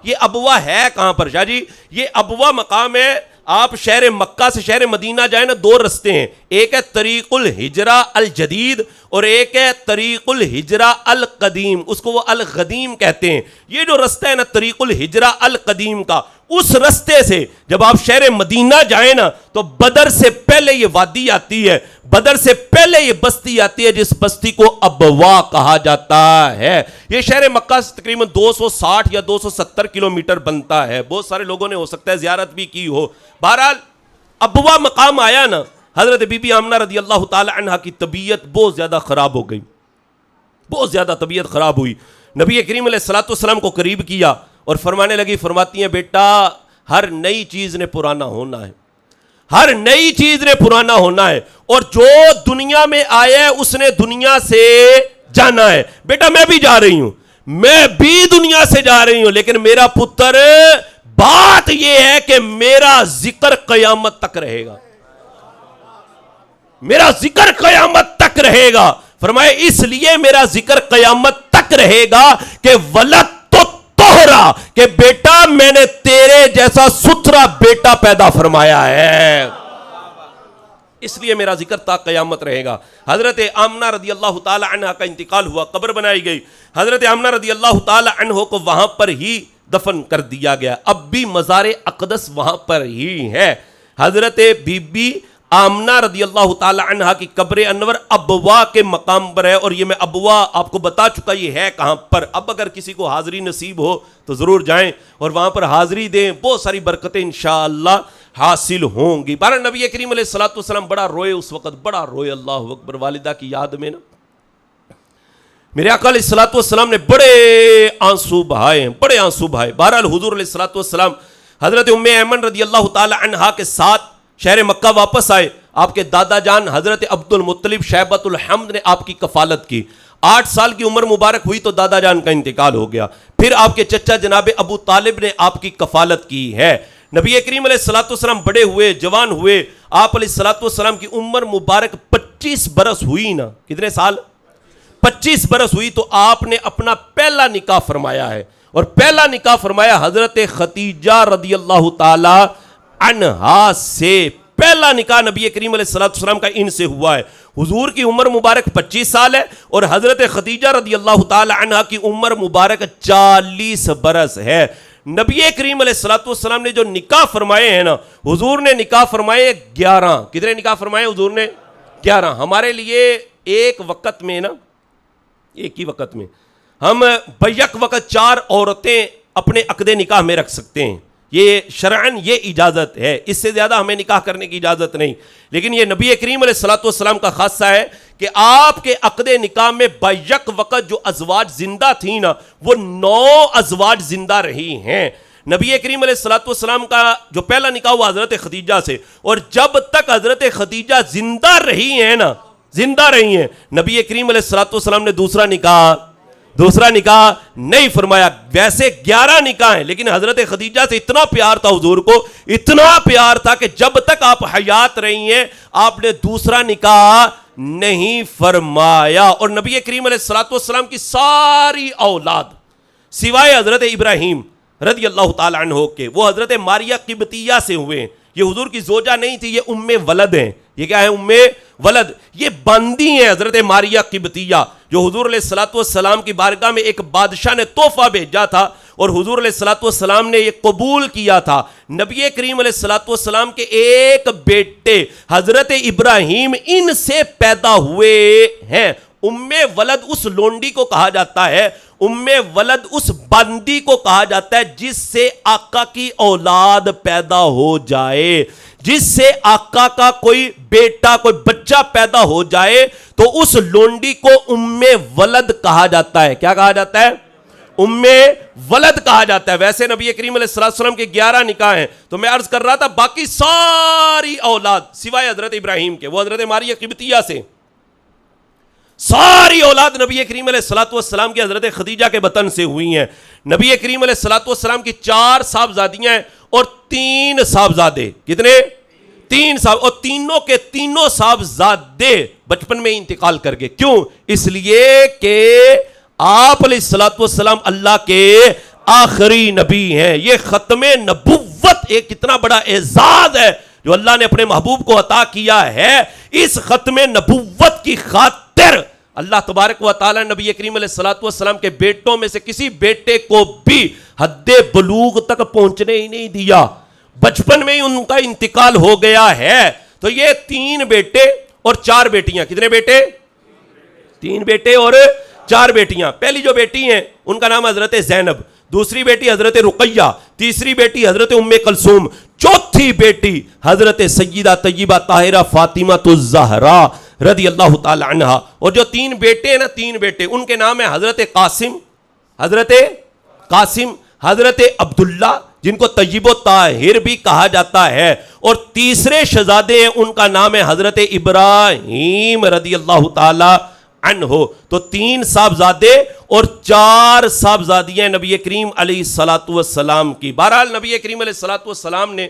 یہ ابوا ہے کہاں پر شاہ جی؟ یہ ابوا مقام ہے. آپ شہر مکہ سے شہر مدینہ جائیں نا، 2 رستے ہیں، ایک ہے طریق الہجرہ الجدید اور ایک ہے طریق الہجرہ القدیم. اس کو وہ القدیم کہتے ہیں. یہ جو رستہ ہے نا طریق الہجرہ القدیم کا، اس رستے سے جب آپ شہر مدینہ جائیں نا تو بدر سے پہلے یہ وادی آتی ہے، بدر سے پہلے یہ بستی آتی ہے جس بستی کو ابوا کہا جاتا ہے. یہ شہر مکہ سے تقریباً 260 یا 270 کلومیٹر بنتا ہے. بہت سارے لوگوں نے ہو سکتا ہے زیارت بھی کی ہو. بہرحال ابوا مقام آیا نا، حضرت بی بی آمنہ رضی اللہ تعالی عنہ کی طبیعت بہت زیادہ خراب ہو گئی، بہت زیادہ طبیعت خراب ہوئی. نبی کریم علیہ الصلوۃ والسلام کو قریب کیا اور فرمانے لگی، فرماتی ہیں بیٹا ہر نئی چیز نے پرانا ہونا ہے، ہر نئی چیز نے پرانا ہونا ہے، اور جو دنیا میں آیا ہے اس نے دنیا سے جانا ہے. بیٹا میں بھی جا رہی ہوں، میں بھی دنیا سے جا رہی ہوں، لیکن میرا پتر بات یہ ہے کہ میرا ذکر قیامت تک رہے گا، میرا ذکر قیامت تک رہے گا. فرمائے اس لیے میرا ذکر قیامت تک رہے گا کہ ولد تو توہرا، کہ بیٹا میں نے تیرے جیسا ستھرا بیٹا پیدا فرمایا ہے، اس لیے میرا ذکر تا قیامت رہے گا. حضرت آمنہ رضی اللہ تعالی عنہ کا انتقال ہوا، قبر بنائی گئی. حضرت آمنہ رضی اللہ تعالی عنہ کو وہاں پر ہی دفن کر دیا گیا. اب بھی مزار اقدس وہاں پر ہی ہے. حضرت بی بی آمنہ رضی اللہ تعالی عنہ کی قبر انور ابوا کے مقام پر ہے، اور یہ میں ابوا آپ کو بتا چکا یہ ہے کہاں پر. اب اگر کسی کو حاضری نصیب ہو تو ضرور جائیں اور وہاں پر حاضری دیں، بہت ساری برکتیں انشاءاللہ حاصل ہوں گی. بہرحال نبی کریم علیہ الصلوۃ والسلام بڑا روئے، اس وقت بڑا روئے. اللہ اکبر. والدہ کی یاد میں نا میرے آقا علیہ الصلوۃ والسلام نے بڑے آنسو بہائے ہیں، بڑے آنسو بہائے. بہرحال حضور علیہ الصلوۃ والسلام حضرت ام ایمن رضی اللہ تعالی عنہا کے ساتھ شہر مکہ واپس آئے. آپ کے دادا جان حضرت عبد المطلب شیبۃ الحمد نے آپ کی کفالت کی. 8 سال کی عمر مبارک ہوئی تو دادا جان کا انتقال ہو گیا. پھر آپ کے چچا جناب ابو طالب نے آپ کی کفالت کی ہے. نبی کریم علیہ الصلوۃ والسلام بڑے ہوئے، جوان ہوئے. آپ علیہ الصلوۃ والسلام کی عمر مبارک 25 برس ہوئی نا. کتنے سال؟ 25 برس ہوئی تو آپ نے اپنا پہلا نکاح فرمایا ہے، اور پہلا نکاح فرمایا حضرت خدیجہ رضی اللہ تعالی عنہا سے. پہلا نکاح نبی کریم علیہ الصلوۃ والسلام کا ان سے ہوا ہے. حضور کی عمر مبارک 25 سال ہے اور حضرت خدیجہ رضی اللہ تعالی عنہا کی عمر مبارک 40 برس ہے. نبی کریم علیہ الصلوۃ والسلام نے جو نکاح فرمائے ہیں نا، حضور نے نکاح فرمائے 11. کتنے نکاح فرمائے حضور نے؟ 11. ہمارے لیے ایک وقت میں نا، ایک ہی وقت میں ہم بیک وقت 4 عورتیں اپنے عقد نکاح میں رکھ سکتے ہیں. یہ شرعن یہ اجازت ہے، اس سے زیادہ ہمیں نکاح کرنے کی اجازت نہیں. لیکن یہ نبی کریم علیہ الصلوۃ والسلام کا خاصہ ہے کہ آپ کے عقد نکاح میں بیک وقت جو ازواج زندہ تھیں نا، وہ 9 ازواج زندہ رہی ہیں. نبی کریم علیہ الصلوۃ والسلام کا جو پہلا نکاح ہوا حضرت خدیجہ سے، اور جب تک حضرت خدیجہ زندہ رہی ہیں نا، زندہ رہی ہیں، نبی کریم علیہ الصلوۃ والسلام نے دوسرا نکاح نہیں فرمایا. ویسے 11 نکاح ہیں، لیکن حضرت خدیجہ سے اتنا پیار تھا حضور کو، اتنا پیار تھا کہ جب تک آپ حیات رہی ہیں آپ نے دوسرا نکاح نہیں فرمایا. اور نبی کریم علیہ الصلوۃ والسلام کی ساری اولاد سوائے حضرت ابراہیم رضی اللہ تعالی عنہ کے، وہ حضرت ماریہ قبطیہ سے ہوئے ہیں. یہ حضور کی زوجہ نہیں تھی، یہ ام ولد ہیں. یہ کیا ہے؟ ام ولد. یہ باندی ہیں حضرت ماریہ قبطیہ، جو حضور علیہ الصلوۃ والسلام کی بارگاہ میں ایک بادشاہ نے تحفہ بھیجا تھا اور حضور علیہ الصلوۃ والسلام نے یہ قبول کیا تھا. نبی کریم علیہ الصلوۃ والسلام کے ایک بیٹے حضرت ابراہیم ان سے پیدا ہوئے ہیں. ام ولد اس لونڈی کو کہا جاتا ہے، ام ولد اس باندی کو کہا جاتا ہے جس سے آقا کی اولاد پیدا ہو جائے. جس سے آقا کا کوئی بیٹا، کوئی بچہ پیدا ہو جائے تو اس لونڈی کو ام ولد کہا جاتا ہے. کیا کہا جاتا ہے؟ ام ولد کہا جاتا ہے. ویسے نبی کریم علیہ السلام کے 11 نکاح ہیں، تو میں عرض کر رہا تھا باقی ساری اولاد سوائے حضرت ابراہیم کے، وہ حضرت ماریہ قبطیہ سے، ساری اولاد نبی کریم علیہ الصلوۃ والسلام کی حضرت خدیجہ کے بطن سے ہوئی ہیں. نبی کریم علیہ الصلوۃ والسلام کی 4 صاحبزادیاں ہیں اور 3 صاحبزادے. کتنے؟ 3 صاحب، اور تینوں کے تینوں صاحبزادے بچپن میں انتقال کر گئے. کیوں؟ اس لیے کہ آپ علیہ الصلوۃ والسلام اللہ کے آخری نبی ہیں. یہ ختم نبوت ایک کتنا بڑا اعزاز ہے جو اللہ نے اپنے محبوب کو عطا کیا ہے. اس ختم نبوت کی خاطر اللہ تبارک و تعالی نبی کریم علیہ الصلوۃ والسلام کے بیٹوں میں سے کسی بیٹے کو بھی حد بلوغ تک پہنچنے ہی نہیں دیا. بچپن میں ہی ان کا انتقال ہو گیا ہے. تو یہ 3 بیٹے اور 4 بیٹیاں. کتنے بیٹے؟ 3 بیٹے اور 4 بیٹیاں. پہلی جو بیٹی ہیں ان کا نام حضرت زینب، دوسری بیٹی حضرت رقیہ، تیسری بیٹی حضرت ام کلثوم، چوتھی بیٹی حضرت سیدہ طیبہ طاہرہ فاطمہ الزہرا رضی اللہ تعالی عنہا. اور جو 3 بیٹے ہیں نا، 3 بیٹے، ان کے نام ہیں حضرت قاسم، حضرت عبداللہ جن کو طیب و طاہر بھی کہا جاتا ہے، اور تیسرے شہزادے ہیں ان کا نام ہے حضرت ابراہیم رضی اللہ تعالی عنہ. تو 3 صاحبزادے اور 4 صاحبزادیاں نبی کریم علیہ الصلوۃ والسلام کی. بہرحال نبی کریم علیہ الصلوۃ والسلام نے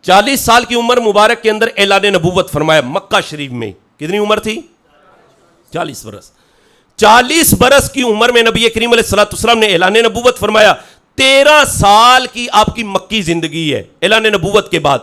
40 سال کی عمر مبارک کے اندر اعلان نبوت فرمایا مکہ شریف میں. کتنی عمر تھی؟ 40 برس. 40 برس کی عمر میں نبی کریم علیہ الصلوۃ والسلام نے اعلان نبوت فرمایا. 13 سال کی آپ کی مکی زندگی ہے اعلان نبوت کے بعد.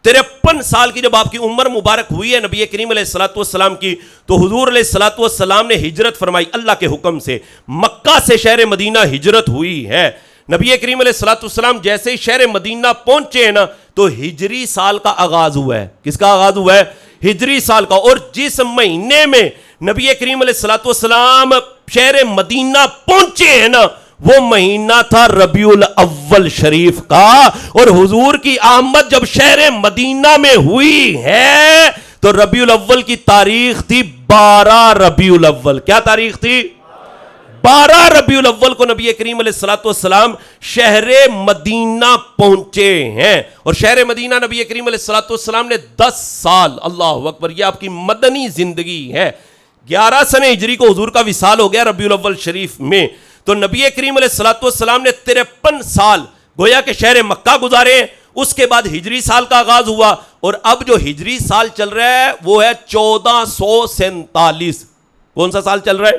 53 سال کی جب آپ کی عمر مبارک ہوئی ہے نبی کریم علیہ الصلوۃ والسلام کی، تو حضور علیہ الصلوۃ والسلام نے ہجرت فرمائی اللہ کے حکم سے. مکہ سے شہر مدینہ ہجرت ہوئی ہے. نبی کریم علیہ الصلوۃ والسلام جیسے ہی شہر مدینہ پہنچے ہیں نا، تو ہجری سال کا آغاز ہوا ہے. کس کا آغاز ہوا ہے؟ ہجری سال کا. اور جس مہینے میں نبی کریم علیہ الصلوۃ والسلام شہر مدینہ پہنچے ہیں نا، وہ مہینہ تھا ربیع الاول شریف کا. اور حضور کی آمد جب شہر مدینہ میں ہوئی ہے تو ربیع الاول کی تاریخ تھی 12 ربیع الاول. کیا تاریخ تھی؟ 12 ربیع الاول کو نبی کریم علیہ الصلوۃ والسلام شہر مدینہ پہنچے ہیں. اور شہر مدینہ نبی کریم علیہ الصلوۃ والسلام نے 10 سال، اللہ اکبر، یہ آپ کی مدنی زندگی ہے. 11 سنہ ہجری کو حضور کا وصال ہو گیا ربیع الاول شریف میں. تو نبی کریم علیہ الصلوۃ والسلام نے 53 سال گویا کہ شہر مکہ گزارے ہیں. اس کے بعد ہجری سال کا آغاز ہوا، اور اب جو ہجری سال چل رہا ہے وہ ہے 1447. کون سا سال چل رہا ہے؟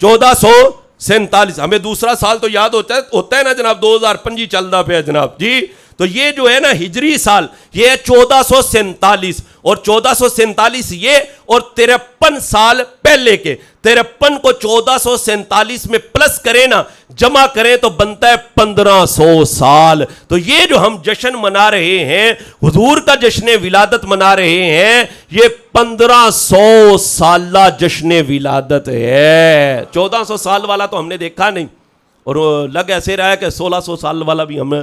1447. ہمیں دوسرا سال تو یاد ہوتا ہے نا جناب، 2025 چل رہا پہ جناب جی. تو یہ جو ہے نا ہجری سال، یہ ہے 1447. اور 1447 یہ، اور 53 سال پہلے کے 53 کو 1447 میں پلس کریں نا، جمع کریں تو بنتا ہے 1500 سال. تو یہ جو ہم جشن منا رہے ہیں، حضور کا جشن ولادت منا رہے ہیں، یہ 1500 سالہ جشن ولادت ہے. 1400 سال والا تو ہم نے دیکھا نہیں، اور لگ ایسے رہا ہے کہ 1600 سال والا بھی ہم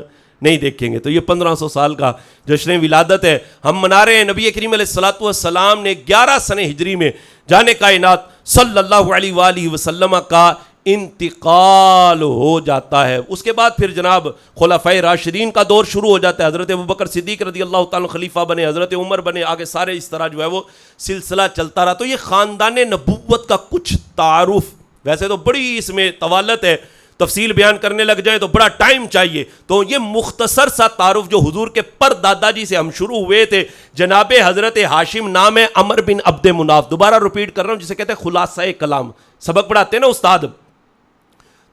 نہیں دیکھیں گے. تو یہ 1500 سال کا جشن ولادت ہے ہم منا رہے ہیں. نبی کریم علیہ الصلوۃ والسلام نے 11 سنہ ہجری میں جان کائنات صلی اللہ علیہ وآلہ وسلم کا انتقال ہو جاتا ہے. اس کے بعد پھر جناب خلفائے راشدین کا دور شروع ہو جاتا ہے. حضرت ابوبکر صدیق رضی اللہ تعالیٰ خلیفہ بنے، حضرت عمر بنے، آگے سارے اس طرح جو ہے وہ سلسلہ چلتا رہا. تو یہ خاندان نبوت کا کچھ تعارف، ویسے تو بڑی اس میں طوالت ہے، تفصیل بیان کرنے لگ جائیں تو بڑا ٹائم چاہیے. تو یہ مختصر سا تعارف جو حضور کے پر دادا جی سے ہم شروع ہوئے تھے، جناب حضرت ہاشم نام ہے عمر بن عبد مناف. دوبارہ ریپیٹ کر رہا ہوں، جسے کہتے ہیں خلاصہ کلام. سبق پڑھاتے ہیں نا استاد.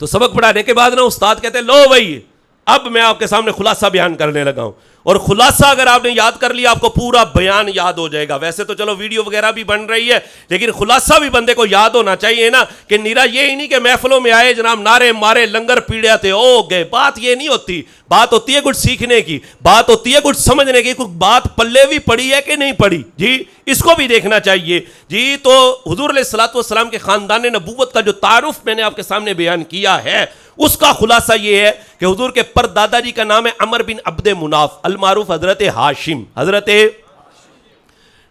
تو سبق پڑھانے کے بعد نا استاد کہتے ہیں لو بھائی اب میں آپ کے سامنے خلاصہ بیان کرنے لگا ہوں, اور خلاصہ اگر آپ نے یاد کر لیا آپ کو پورا بیان یاد ہو جائے گا. ویسے تو چلو ویڈیو وغیرہ بھی بن رہی ہے, لیکن خلاصہ بھی بندے کو یاد ہونا چاہیے نا, کہ نیرا یہ ہی نہیں کہ محفلوں میں آئے جناب نعرے مارے لنگر پیڑے تھے او گئے. بات یہ نہیں ہوتی, بات ہوتی ہے کچھ سیکھنے کی, بات ہوتی ہے کچھ سمجھنے کی, کچھ بات پلے بھی پڑی ہے کہ نہیں پڑی جی, اس کو بھی دیکھنا چاہیے جی. تو حضور علیہ الصلوۃ والسلام کے خاندان نبوت کا جو تعارف میں نے آپ کے سامنے بیان کیا ہے, اس کا خلاصہ یہ ہے کہ حضور کے پر دادا جی کا نام ہے عمر بن عبد مناف المعروف حضرت ہاشم. حضرت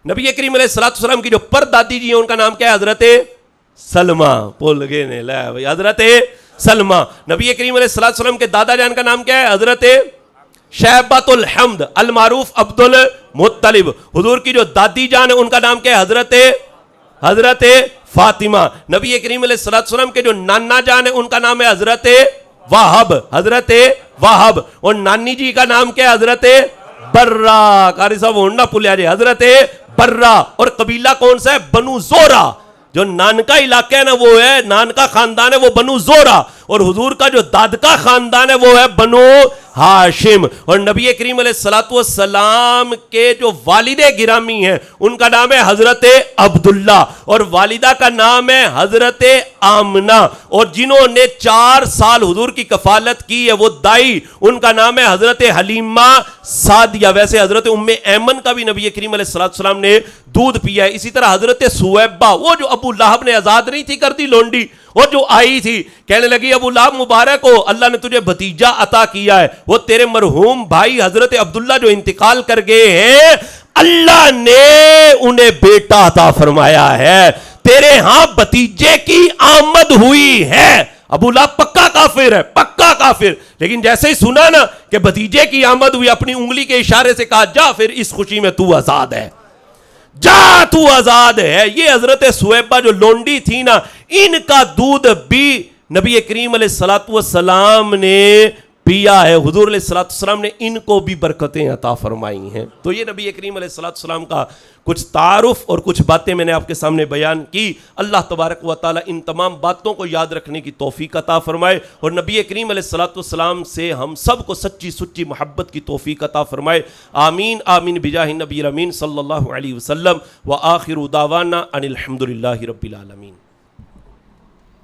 نبی کریم علیہ الصلوۃ والسلام کی جو پر دادی جی ہیں ان کا نام کیا ہے؟ حضرت سلمہ. بول گئے نہیں لے بھائی, حضرت سلمہ. نبی کریم علیہ الصلوۃ والسلام کے دادا جان کا نام کیا ہے؟ حضرت شیبۃ الحمد المعروف عبد المطلب. حضور کی جو دادی جان ہے ان کا نام کیا ہے؟ حضرت فاطمہ. نبی کریم علیہ الصلوۃ والسلام کے جو نانا جان ہے ان کا نام ہے حضرت وہب. حضرت وہب. اور نانی جی کا نام کیا ہے؟ حضرت برہ. قاری صاحب ہونڈا پلیا جی, حضرت برہ. اور قبیلہ کون سا ہے؟ بنو زورہ. جو نانکا علاقہ ہے نا وہ ہے, نانکا خاندان ہے وہ بنو زورہ, اور حضور کا جو دادکا خاندان ہے وہ ہے بنو ہاشم. اور نبی کریم علیہ الصلوۃ والسلام کے جو والد گرامی ہیں ان کا نام ہے حضرت عبداللہ, اور والدہ کا نام ہے حضرت آمنہ. اور جنہوں نے 4 سال حضور کی کفالت کی ہے وہ دائی, ان کا نام ہے حضرت حلیمہ سعدیہ. ویسے حضرت ام ایمن کا بھی نبی کریم علیہ الصلوۃ والسلام نے دودھ پیا ہے. اسی طرح حضرت سویبہ, وہ جو ابو لہب نے آزاد نہیں تھی کر دی لونڈی, اور جو آئی تھی کہنے لگی ابو لہب مبارک ہو, اللہ نے تجھے بھتیجا عطا کیا ہے. وہ تیرے مرحوم بھائی حضرت عبداللہ جو انتقال کر گئے ہیں اللہ نے انہیں بیٹا عطا فرمایا ہے, تیرے ہاں بھتیجے کی آمد ہوئی ہے. ابو لہب پکا کافر ہے, پکا کافر, لیکن جیسے ہی سنا نا کہ بھتیجے کی آمد ہوئی, اپنی انگلی کے اشارے سے کہا جا پھر اس خوشی میں تو آزاد ہے, جا تو آزاد ہے. یہ حضرت سویبہ جو لونڈی تھی نا, ان کا دودھ بھی نبی کریم علیہ الصلوۃ والسلام نے پیا ہے. حضور علیہ الصلوۃ والسلام نے ان کو بھی برکتیں عطا فرمائی ہیں. تو یہ نبی کریم علیہ الصلوۃ والسلام کا کچھ تعارف اور کچھ باتیں میں نے آپ کے سامنے بیان کی. اللہ تبارک و تعالی ان تمام باتوں کو یاد رکھنے کی توفیق عطا فرمائے, اور نبی کریم علیہ الصلوۃ والسلام سے ہم سب کو سچی سچی محبت کی توفیق عطا فرمائے. آمین آمین بجاہ نبی الامین صلی اللہ علیہ وسلم. وآخر دعوانا ان الحمد للہ رب العالمین.